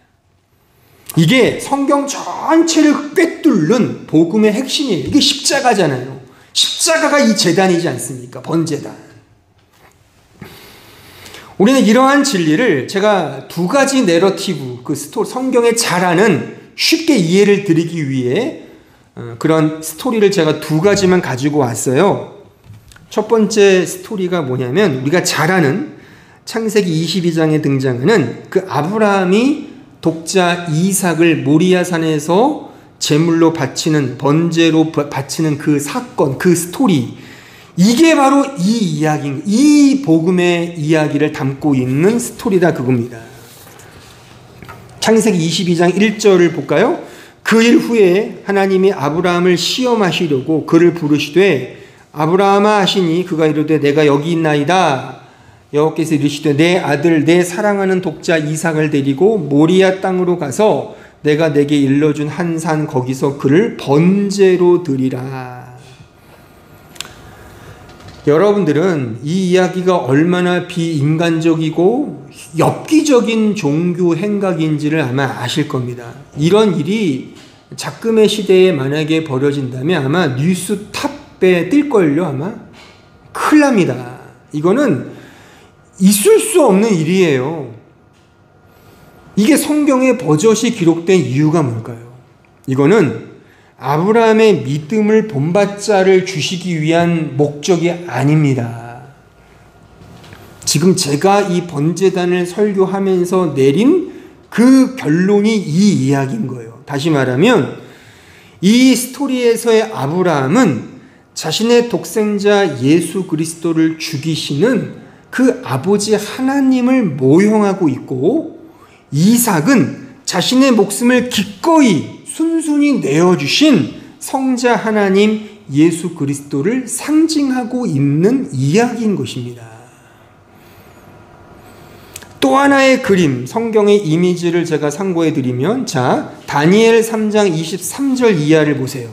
이게 성경 전체를 꿰뚫는 복음의 핵심이에요. 이게 십자가잖아요. 십자가가 이 제단이지 않습니까? 번제단. 우리는 이러한 진리를 제가 두 가지 내러티브, 그 성경에 잘 아는 쉽게 이해를 드리기 위해 그런 스토리를 제가 두 가지만 가지고 왔어요. 첫 번째 스토리가 뭐냐면 우리가 잘 아는 창세기 22장에 등장하는 그 아브라함이 독자 이삭을 모리아산에서 제물로 바치는 번제로 바치는 그 사건, 그 스토리, 이게 바로 이 이야기인, 이 복음의 이야기를 담고 있는 스토리다 그겁니다. 창세기 22장 1절을 볼까요? 그 일 후에 하나님이 아브라함을 시험하시려고 그를 부르시되 아브라함아 하시니 그가 이르되 내가 여기 있나이다. 여호와께서 이르시되 내 아들 내 사랑하는 독자 이삭을 데리고 모리아 땅으로 가서 내가 내게 일러준 한 산 거기서 그를 번제로 드리라. 여러분들은 이 이야기가 얼마나 비인간적이고 엽기적인 종교 행각인지를 아마 아실 겁니다. 이런 일이 작금의 시대에 만약에 벌어진다면 아마 뉴스 탑에 뜰걸요. 아마 큰일 납니다. 이거는 있을 수 없는 일이에요. 이게 성경에 버젓이 기록된 이유가 뭘까요? 이거는 아브라함의 믿음을 본받자를 주시기 위한 목적이 아닙니다. 지금 제가 이 번제단을 설교하면서 내린 그 결론이 이 이야기인 거예요. 다시 말하면 이 스토리에서의 아브라함은 자신의 독생자 예수 그리스도를 죽이시는 그 아버지 하나님을 모형하고 있고 이삭은 자신의 목숨을 기꺼이 순순히 내어주신 성자 하나님 예수 그리스도를 상징하고 있는 이야기인 것입니다. 또 하나의 그림, 성경의 이미지를 제가 상고해 드리면 자, 다니엘 3장 23절 이하를 보세요.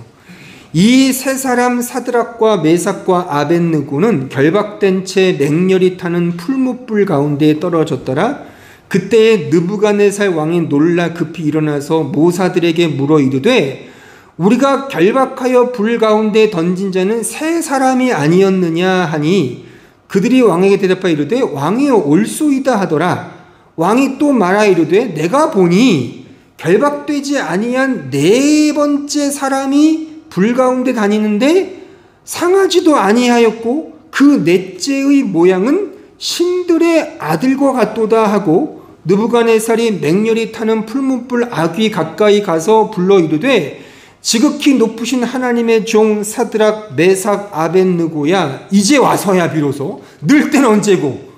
이 세 사람 사드락과 메삭과 아벳느고는 결박된 채 맹렬히 타는 풀무불 가운데에 떨어졌더라. 그때에 느부갓네살 왕이 놀라 급히 일어나서 모사들에게 물어 이르되 우리가 결박하여 불 가운데 던진 자는 세 사람이 아니었느냐 하니 그들이 왕에게 대답하여 이르되 왕이여 올소이다 하더라. 왕이 또 말하 이르되 내가 보니 결박되지 아니한 네 번째 사람이 불 가운데 다니는데 상하지도 아니하였고 그 넷째의 모양은 신들의 아들과 같도다 하고 느부갓네살이 맹렬히 타는 풀무불 아귀 가까이 가서 불러 이르되 지극히 높으신 하나님의 종 사드락 메삭 아벳느고야 이제 와서야 비로소 늘 때는 언제고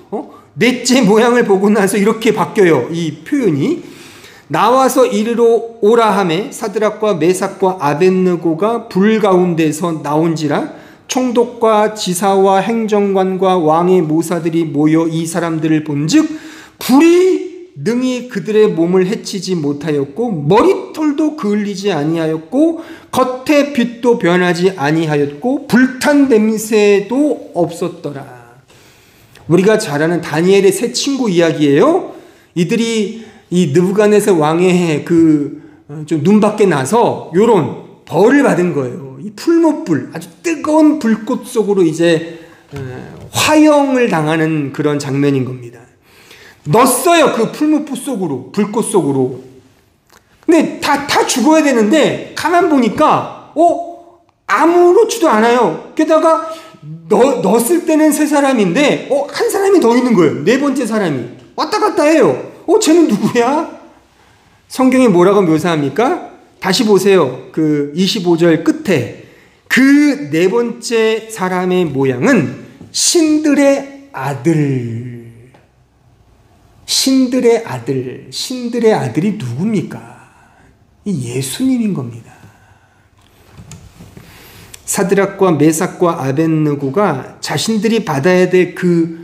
넷째 모양을 보고 나서 이렇게 바뀌어요. 이 표현이. 나와서 이리로 오라 하매 사드락과 메삭과 아벳느고가 불 가운데서 나온지라 총독과 지사와 행정관과 왕의 모사들이 모여 이 사람들을 본즉 불이 능히 그들의 몸을 해치지 못하였고 머리털도 그을리지 아니하였고 겉의 빛도 변하지 아니하였고 불탄 냄새도 없었더라. 우리가 잘 아는 다니엘의 세 친구 이야기예요. 이들이 이 느부갓네살 왕의 좀 눈밖에 나서 요런 벌을 받은 거예요. 이 풀못불, 아주 뜨거운 불꽃 속으로 이제 화형을 당하는 그런 장면인 겁니다. 넣었어요. 그 풀무불 속으로, 불꽃 속으로. 근데 다 죽어야 되는데 가만 보니까 아무렇지도 않아요. 게다가 넣었을 때는 세 사람인데 한 사람이 더 있는 거예요. 네 번째 사람이 왔다 갔다 해요. 쟤는 누구야? 성경이 뭐라고 묘사합니까? 다시 보세요. 그 25절 끝에 그 네 번째 사람의 모양은 신들의 아들. 신들의 아들. 신들의 아들이 누굽니까? 이 예수님인 겁니다. 사드락과 메삭과 아벳느고가 자신들이 받아야 될 그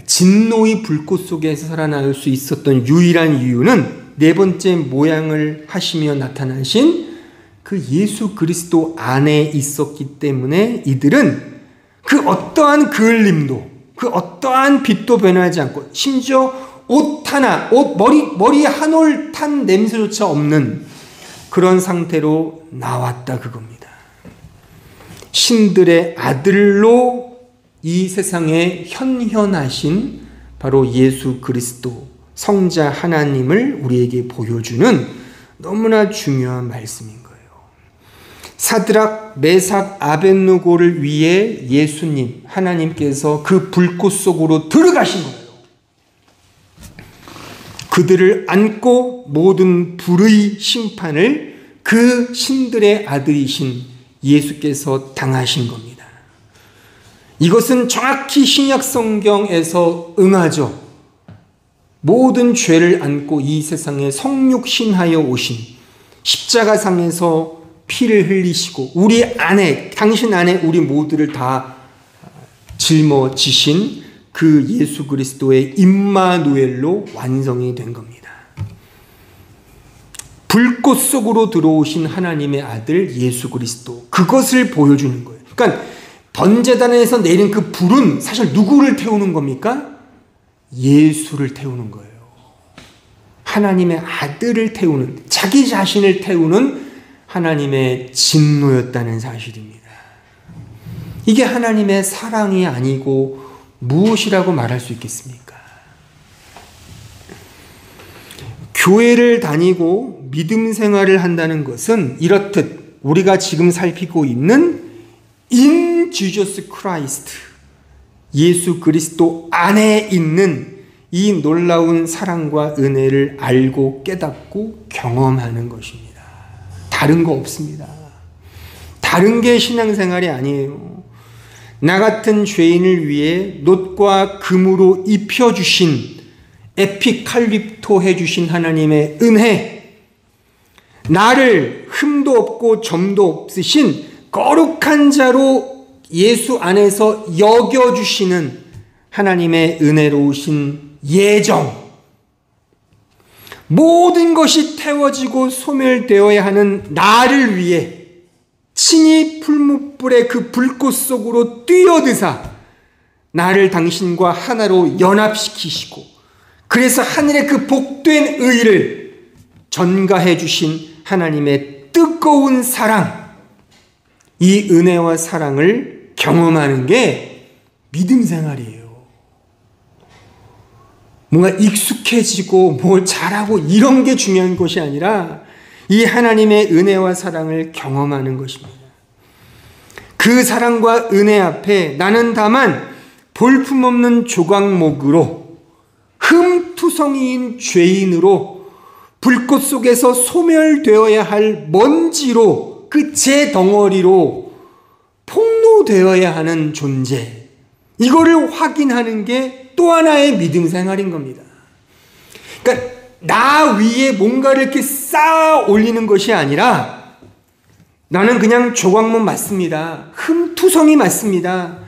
진노의 불꽃 속에서 살아날 수 있었던 유일한 이유는 네 번째 모양을 하시며 나타나신 그 예수 그리스도 안에 있었기 때문에 이들은 그 어떠한 그을림도 그 어떠한 빛도 변하지 않고 심지어 머리 한 올 탄 냄새조차 없는 그런 상태로 나왔다 그겁니다. 신들의 아들로 이 세상에 현현하신 바로 예수 그리스도 성자 하나님을 우리에게 보여주는 너무나 중요한 말씀인 거예요. 사드락, 메삭, 아벳느고를 위해 예수님 하나님께서 그 불꽃 속으로 들어가신 거예요. 그들을 안고 모든 불의 심판을 그 신들의 아들이신 예수께서 당하신 겁니다. 이것은 정확히 신약 성경에서 응하죠. 모든 죄를 안고 이 세상에 성육신하여 오신 십자가상에서 피를 흘리시고 우리 안에 당신 안에 우리 모두를 다 짊어지신 그 예수 그리스도의 임마누엘로 완성이 된 겁니다. 불꽃 속으로 들어오신 하나님의 아들 예수 그리스도, 그것을 보여주는 거예요. 그러니까 번제단에서 내린 그 불은 사실 누구를 태우는 겁니까? 예수를 태우는 거예요. 하나님의 아들을 태우는, 자기 자신을 태우는 하나님의 진노였다는 사실입니다. 이게 하나님의 사랑이 아니고 무엇이라고 말할 수 있겠습니까? 교회를 다니고 믿음 생활을 한다는 것은 이렇듯 우리가 지금 살피고 있는 In Jesus Christ, 예수 그리스도 안에 있는 이 놀라운 사랑과 은혜를 알고 깨닫고 경험하는 것입니다. 다른 거 없습니다. 다른 게 신앙생활이 아니에요. 나 같은 죄인을 위해 놋과 금으로 입혀주신 에피칼립토 해주신 하나님의 은혜, 나를 흠도 없고 점도 없으신 거룩한 자로 예수 안에서 여겨주시는 하나님의 은혜로우신 예정, 모든 것이 태워지고 소멸되어야 하는 나를 위해 친히 풀무불의 그 불꽃 속으로 뛰어드사 나를 당신과 하나로 연합시키시고 그래서 하늘의 그 복된 의를 전가해 주신 하나님의 뜨거운 사랑, 이 은혜와 사랑을 경험하는 게 믿음 생활이에요. 뭔가 익숙해지고 뭘 잘하고 이런 게 중요한 것이 아니라 이 하나님의 은혜와 사랑을 경험하는 것입니다. 그 사랑과 은혜 앞에 나는 다만 볼품없는 조각목으로 흠투성이인 죄인으로 불꽃 속에서 소멸되어야 할 먼지로 그 재 덩어리로 폭로되어야 하는 존재, 이거를 확인하는 게 또 하나의 믿음 생활인 겁니다. 그러니까 나 위에 뭔가를 이렇게 쌓아 올리는 것이 아니라 나는 그냥 조각문 맞습니다. 흠투성이 맞습니다.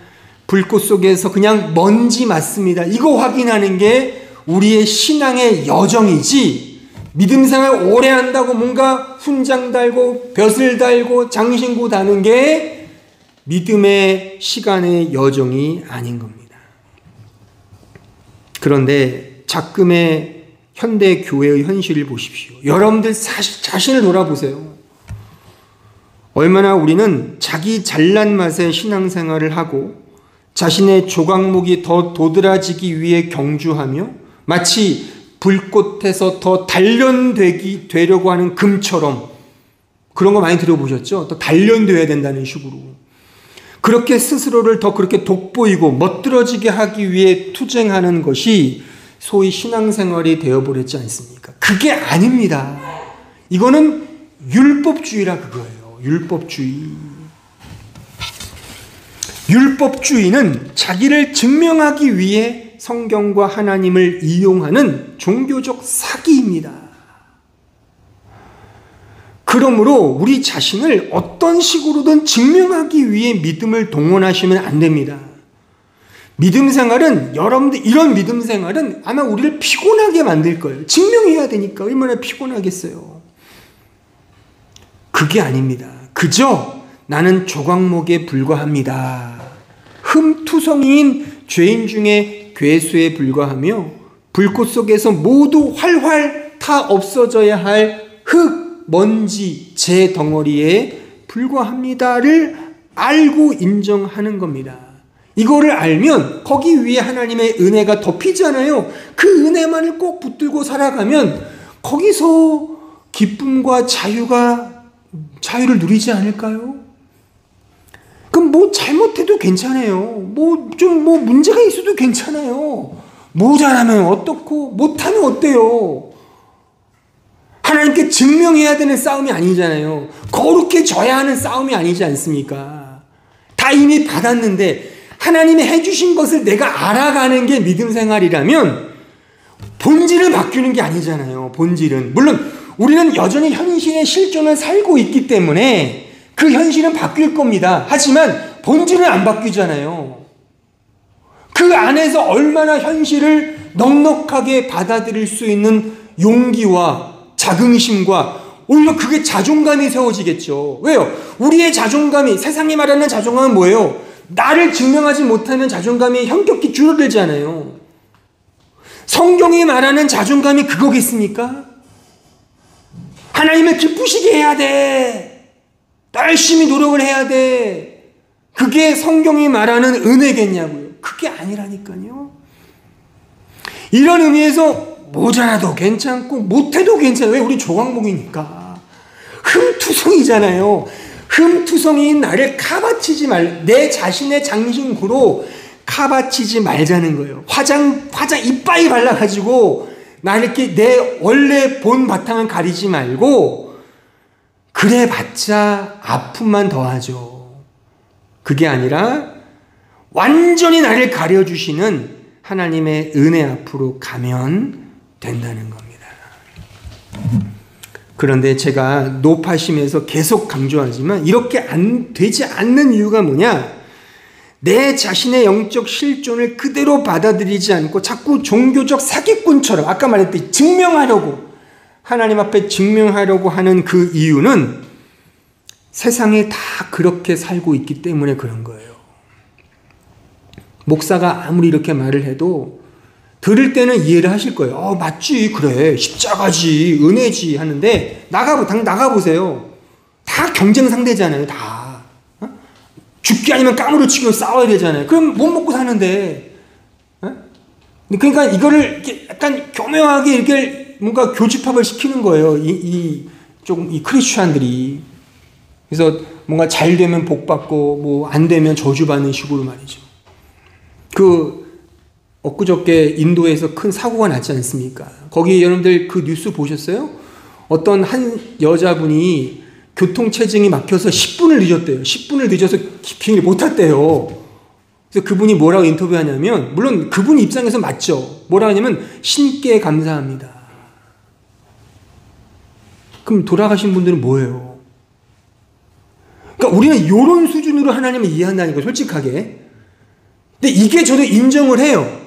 불꽃 속에서 그냥 먼지 맞습니다. 이거 확인하는 게 우리의 신앙의 여정이지, 믿음 생활 오래 한다고 뭔가 훈장 달고 벼슬 달고 장신구 다는 게 믿음의 시간의 여정이 아닌 겁니다. 그런데 작금의 현대 교회의 현실을 보십시오. 여러분들 자신을 돌아보세요. 얼마나 우리는 자기 잘난 맛에 신앙생활을 하고 자신의 조각목이 더 도드라지기 위해 경주하며 마치 불꽃에서 더 단련되려고 하는 금처럼, 그런 거 많이 들어보셨죠? 더 단련되어야 된다는 식으로. 그렇게 스스로를 더 그렇게 돋보이고 멋들어지게 하기 위해 투쟁하는 것이 소위 신앙생활이 되어버렸지 않습니까? 그게 아닙니다. 이거는 율법주의라 그거예요. 율법주의. 율법주의는 자기를 증명하기 위해 성경과 하나님을 이용하는 종교적 사기입니다. 그러므로 우리 자신을 어떤 식으로든 증명하기 위해 믿음을 동원하시면 안 됩니다. 믿음 생활은, 여러분들 이런 믿음 생활은 아마 우리를 피곤하게 만들 거예요. 증명해야 되니까 얼마나 피곤하겠어요. 그게 아닙니다. 그저 나는 조각목에 불과합니다. 흠투성이인 죄인 중에 괴수에 불과하며 불꽃 속에서 모두 활활 타 없어져야 할 흙, 먼지, 재 덩어리에 불과합니다를 알고 인정하는 겁니다. 이거를 알면 거기 위에 하나님의 은혜가 덮이잖아요. 그 은혜만을 꼭 붙들고 살아가면 거기서 기쁨과 자유를 누리지 않을까요? 그럼 뭐 잘못해도 괜찮아요. 뭐 문제가 있어도 괜찮아요. 모자라면 어떻고 못하면 어때요? 하나님께 증명해야 되는 싸움이 아니잖아요. 거룩해져야 하는 싸움이 아니지 않습니까? 다 이미 받았는데 하나님이 해주신 것을 내가 알아가는 게 믿음 생활이라면 본질을 바뀌는 게 아니잖아요. 본질은. 물론 우리는 여전히 현실의 실존을 살고 있기 때문에 그 현실은 바뀔 겁니다. 하지만 본질은 안 바뀌잖아요. 그 안에서 얼마나 현실을 넉넉하게 받아들일 수 있는 용기와 자긍심과 오히려 그게 자존감이 세워지겠죠. 왜요? 우리의 자존감이, 세상이 말하는 자존감은 뭐예요? 나를 증명하지 못하면 자존감이 현격히 줄어들잖아요. 성경이 말하는 자존감이 그거겠습니까? 하나님을 기쁘시게 해야 돼. 열심히 노력을 해야 돼. 그게 성경이 말하는 은혜겠냐고요. 그게 아니라니까요. 이런 의미에서 모자라도 괜찮고 못해도 괜찮아요. 왜? 우리 조각목이니까. 흠투성이잖아요. 흠투성이인 나를 카바치지 내 자신의 장신구로 카바치지 말자는 거예요. 화장 이빠이 발라가지고 나를 이렇게 내 원래 본 바탕을 가리지 말고, 그래 봤자 아픔만 더하죠. 그게 아니라 완전히 나를 가려주시는 하나님의 은혜 앞으로 가면 된다는 겁니다. 그런데 제가 높아심에서 계속 강조하지만 이렇게 되지 않는 이유가 뭐냐? 내 자신의 영적 실존을 그대로 받아들이지 않고 자꾸 종교적 사기꾼처럼, 아까 말했듯이 증명하려고, 하나님 앞에 증명하려고 하는 그 이유는 세상에 다 그렇게 살고 있기 때문에 그런 거예요. 목사가 아무리 이렇게 말을 해도 들을 때는 이해를 하실 거예요. 맞지, 그래, 십자가지, 은혜지 하는데 나가보세요. 다 경쟁 상대잖아요. 다. 죽기 아니면 깡으로 치고 싸워야 되잖아요. 그럼 못 먹고 사는데. 그러니까 이거를 이렇게 약간 교묘하게 이렇게 뭔가 교집합을 시키는 거예요. 이 크리스찬들이. 그래서 뭔가 잘 되면 복 받고 뭐 안 되면 저주 받는 식으로 말이죠. 엊그저께 인도에서 큰 사고가 났지 않습니까? 거기 여러분들 그 뉴스 보셨어요? 어떤 한 여자분이 교통체증이 막혀서 10분을 늦었대요. 10분을 늦어서 비행기를 못 탔대요. 그래서 그분이 뭐라고 인터뷰하냐면, 물론 그분 입장에서 맞죠. 뭐라고 하냐면 신께 감사합니다. 그럼 돌아가신 분들은 뭐예요? 그러니까 우리는 이런 수준으로 하나님을 이해한다니까, 솔직하게. 근데 이게 저도 인정을 해요.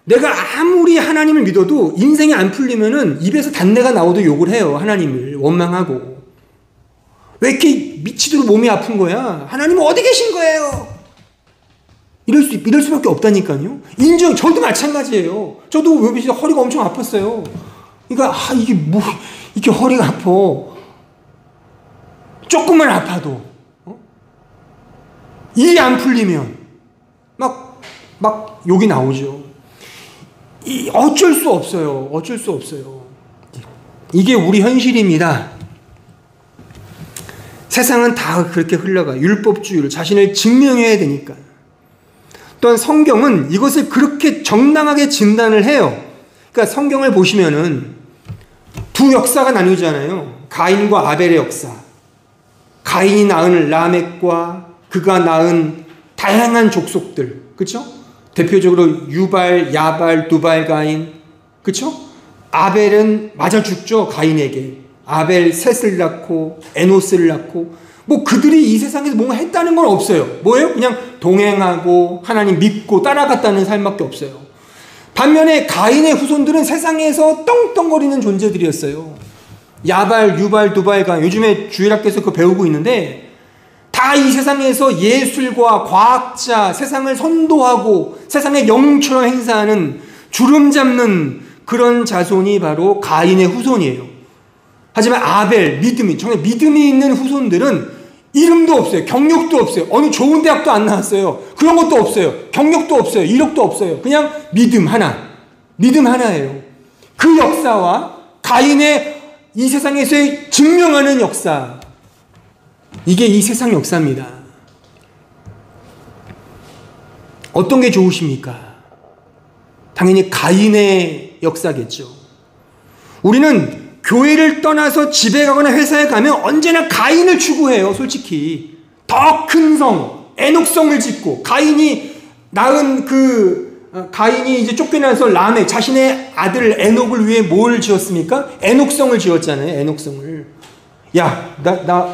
내가 아무리 하나님을 믿어도 인생이 안 풀리면은 입에서 단내가 나오도 욕을 해요. 하나님을 원망하고. 왜 이렇게 미치도록 몸이 아픈 거야? 하나님은 어디 계신 거예요? 이럴 수밖에 없다니까요. 인정, 저도 마찬가지예요. 저도 왜 허리가 엄청 아팠어요. 그러니까 이게 허리가 아파. 조금만 아파도 일이 안 풀리면 막 욕이 나오죠. 어쩔 수 없어요. 어쩔 수 없어요. 이게 우리 현실입니다. 세상은 다 그렇게 흘러가. 율법주의로 자신을 증명해야 되니까. 또한 성경은 이것을 그렇게 정당하게 진단을 해요. 그러니까 성경을 보시면은 두 역사가 나뉘잖아요. 가인과 아벨의 역사. 가인이 낳은 라멕과 그가 낳은 다양한 족속들. 그렇죠? 대표적으로 유발, 야발, 두발, 가인. 그렇죠? 아벨은 맞아 죽죠. 가인에게. 아벨 셋을 낳고 에노스를 낳고, 뭐 그들이 이 세상에서 뭔가 했다는 건 없어요. 뭐예요? 그냥 동행하고 하나님 믿고 따라갔다는 삶밖에 없어요. 반면에 가인의 후손들은 세상에서 떵떵거리는 존재들이었어요. 야발, 유발, 두발, 가인. 요즘에 주일학교에서 그거 배우고 있는데, 다 이 세상에서 예술과 과학자, 세상을 선도하고 세상의 영웅처럼 행사하는, 주름 잡는 그런 자손이 바로 가인의 후손이에요. 하지만 아벨, 정말 믿음이 있는 후손들은 이름도 없어요. 경력도 없어요. 어느 좋은 대학도 안 나왔어요. 그런 것도 없어요. 경력도 없어요. 이력도 없어요. 그냥 믿음 하나예요. 그 역사와 가인의 이 세상에서의 증명하는 역사, 이게 이 세상 역사입니다. 어떤 게 좋으십니까? 당연히 가인의 역사겠죠. 우리는 교회를 떠나서 집에 가거나 회사에 가면 언제나 가인을 추구해요. 솔직히 더 큰 성, 에녹성을 짓고, 가인이 낳은 가인이 이제 쫓겨나서 라멕, 자신의 아들 에녹을 위해 뭘 지었습니까? 에녹성을 지었잖아요. 에녹성을. 야,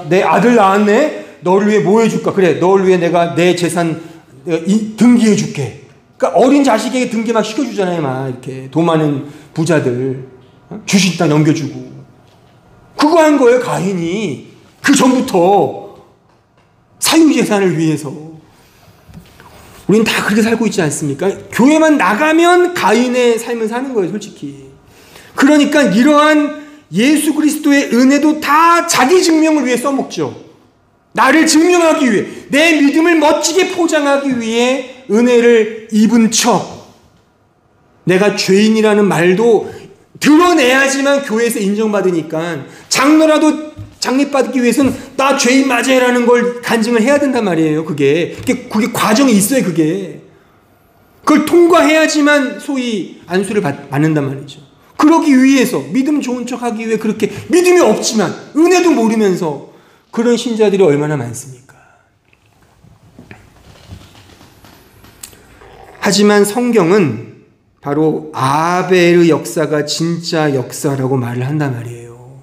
내 아들 낳았네. 너를 위해 뭐 해줄까? 그래, 너를 위해 내가 내 재산 등기해줄게. 그러니까 어린 자식에게 등기 막 시켜주잖아요. 막 이렇게 돈 많은 부자들 주식 다 넘겨주고. 그거 한 거예요. 가인이 그 전부터 사유재산을 위해서. 우리는 다 그렇게 살고 있지 않습니까? 교회만 나가면 가인의 삶을 사는 거예요. 솔직히. 그러니까 이러한 예수 그리스도의 은혜도 다 자기 증명을 위해 써먹죠. 나를 증명하기 위해, 내 믿음을 멋지게 포장하기 위해 은혜를 입은 척, 내가 죄인이라는 말도 드러내야지만 교회에서 인정받으니까, 장로라도 장립받기 위해서는 나 죄인 맞아요라는 걸 간증을 해야 된단 말이에요. 그게 과정이 있어요. 그걸 통과해야지만 소위 안수를 받는단 말이죠. 그러기 위해서, 믿음 좋은 척 하기 위해 그렇게 믿음이 없지만 은혜도 모르면서 그런 신자들이 얼마나 많습니까? 하지만 성경은 바로 아벨의 역사가 진짜 역사라고 말을 한단 말이에요.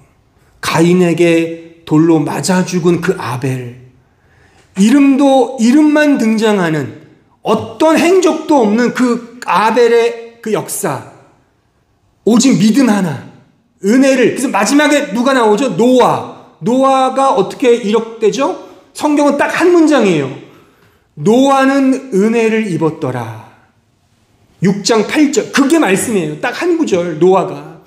가인에게 돌로 맞아 죽은 그 아벨, 이름만 등장하는, 어떤 행적도 없는 그 아벨의 그 역사, 오직 믿음 하나, 은혜를. 그래서 마지막에 누가 나오죠? 노아가 어떻게 이력되죠? 성경은 딱 한 문장이에요. 노아는 은혜를 입었더라. 6장 8절. 그게 말씀이에요. 딱 한 구절. 노아가.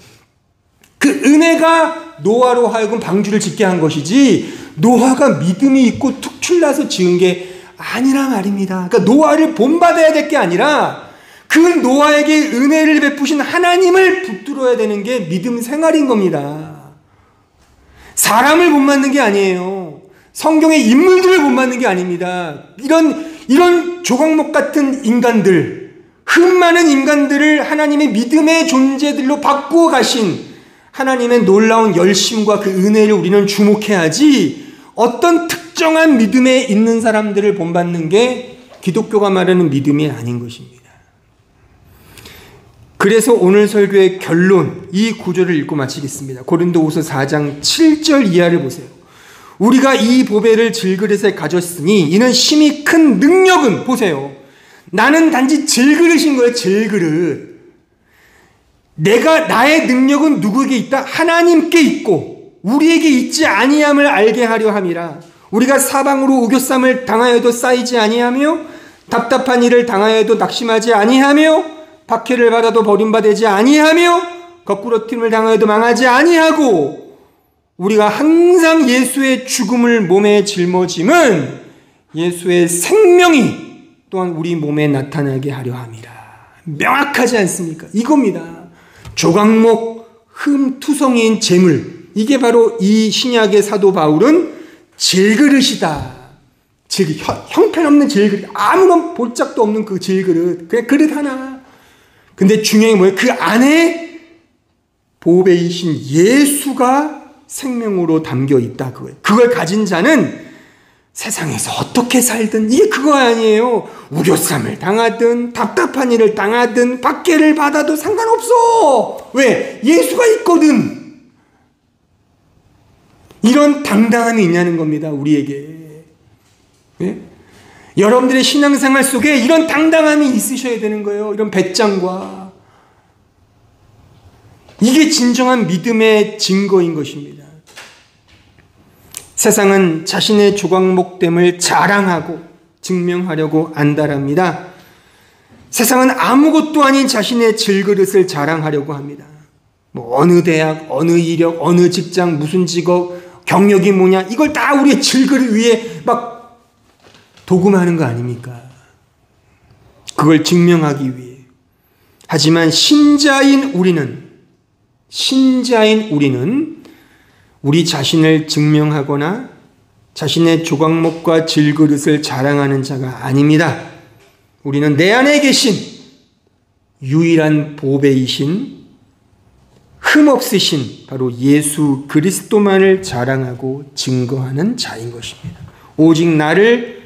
그 은혜가 노아로 하여금 방주를 짓게 한 것이지, 노아가 믿음이 있고 특출나서 지은 게 아니라 말입니다. 그러니까 노아를 본받아야 될 게 아니라, 그 노아에게 은혜를 베푸신 하나님을 붙들어야 되는 게 믿음 생활인 겁니다. 사람을 본받는 게 아니에요. 성경의 인물들을 본받는 게 아닙니다. 이런 조각목 같은 인간들, 흠 많은 인간들을 하나님의 믿음의 존재들로 바꾸어 가신 하나님의 놀라운 열심과 그 은혜를 우리는 주목해야지, 어떤 특정한 믿음에 있는 사람들을 본받는 게 기독교가 말하는 믿음이 아닌 것입니다. 그래서 오늘 설교의 결론, 이 구절을 읽고 마치겠습니다. 고린도후서 4장 7절 이하를 보세요. 우리가 이 보배를 질그릇에 가졌으니 이는 심히 큰 능력은, 보세요, 나는 단지 질그릇인 거예요. 질그릇. 나의 능력은 누구에게 있다? 하나님께 있고 우리에게 있지 아니함을 알게 하려 함이라. 우리가 사방으로 우겨쌈을 당하여도 쌓이지 아니하며 답답한 일을 당하여도 낙심하지 아니하며 박해를 받아도 버림받지 아니하며 거꾸러뜨림을 당하여도 망하지 아니하고 우리가 항상 예수의 죽음을 몸에 짊어짐은 예수의 생명이 또한 우리 몸에 나타나게 하려 함이라. 명확하지 않습니까? 이겁니다. 조각목 흠투성이인 재물, 이게 바로 이 신약의 사도 바울은 질그릇이다. 형편없는 질그릇, 아무런 볼짝도 없는 그 질그릇, 그냥 그릇 하나. 근데 중요한 게 뭐예요? 그 안에 보배이신 예수가 생명으로 담겨 있다. 그걸 가진 자는 세상에서 어떻게 살든, 이게 그거 아니에요. 우겨쌈을 당하든 답답한 일을 당하든 박해를 받아도 상관없어. 왜? 예수가 있거든. 이런 당당함이 있냐는 겁니다, 우리에게. 네? 여러분들의 신앙생활 속에 이런 당당함이 있으셔야 되는 거예요. 이런 배짱과. 이게 진정한 믿음의 증거인 것입니다. 세상은 자신의 조각목됨을 자랑하고 증명하려고 안달합니다. 세상은 아무것도 아닌 자신의 질그릇을 자랑하려고 합니다. 뭐 어느 대학, 어느 이력, 어느 직장, 무슨 직업, 경력이 뭐냐, 이걸 다 우리의 질그릇 위에 막 도금하는 거 아닙니까? 그걸 증명하기 위해. 하지만 신자인 우리는 우리 자신을 증명하거나 자신의 조각목과 질그릇을 자랑하는 자가 아닙니다. 우리는 내 안에 계신 유일한 보배이신 흠없으신 바로 예수 그리스도만을 자랑하고 증거하는 자인 것입니다. 오직 나를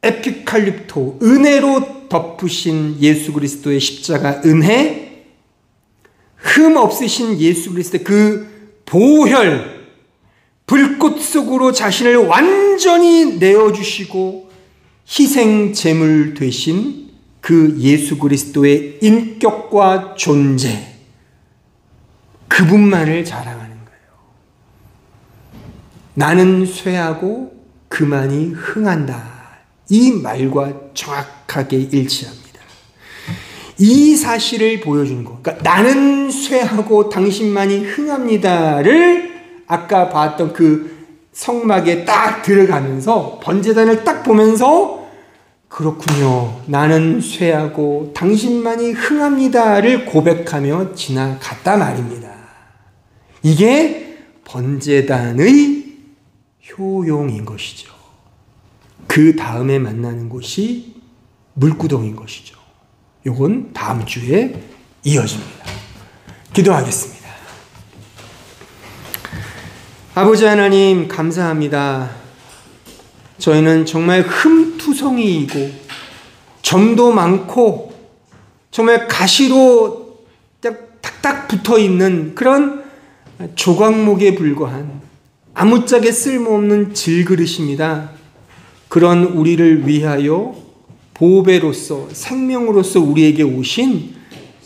에피칼립토, 은혜로 덮으신 예수 그리스도의 십자가 은혜, 흠없으신 예수 그리스도의 그 보혈, 불꽃 속으로 자신을 완전히 내어주시고 희생 제물 되신 그 예수 그리스도의 인격과 존재, 그분만을 자랑하는 거예요. 나는 쇠하고 그만이 흥한다. 이 말과 정확하게 일치합니다. 이 사실을 보여주는 것. 그러니까 나는 쇠하고 당신만이 흥합니다를 아까 봤던 그 성막에 딱 들어가면서 번제단을 딱 보면서 그렇군요. 나는 쇠하고 당신만이 흥합니다를 고백하며 지나갔다 말입니다. 이게 번제단의 효용인 것이죠. 그 다음에 만나는 곳이 물구덩인 것이죠. 요건 다음 주에 이어집니다. 기도하겠습니다. 아버지 하나님, 감사합니다. 저희는 정말 흠투성이이고 점도 많고 정말 가시로 탁탁 붙어있는 그런 조각목에 불과한 아무짝에 쓸모없는 질그릇입니다. 그런 우리를 위하여 보배로서 생명으로서 우리에게 오신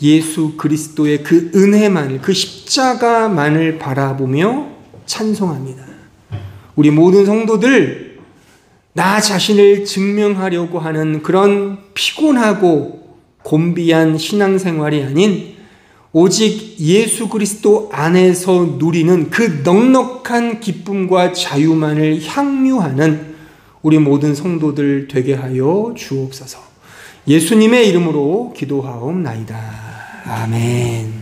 예수 그리스도의 그 은혜만을, 그 십자가만을 바라보며 찬송합니다. 우리 모든 성도들, 나 자신을 증명하려고 하는 그런 피곤하고 곤비한 신앙생활이 아닌 오직 예수 그리스도 안에서 누리는 그 넉넉한 기쁨과 자유만을 향유하는 우리 모든 성도들 되게 하여 주옵소서. 예수님의 이름으로 기도하옵나이다. 아멘.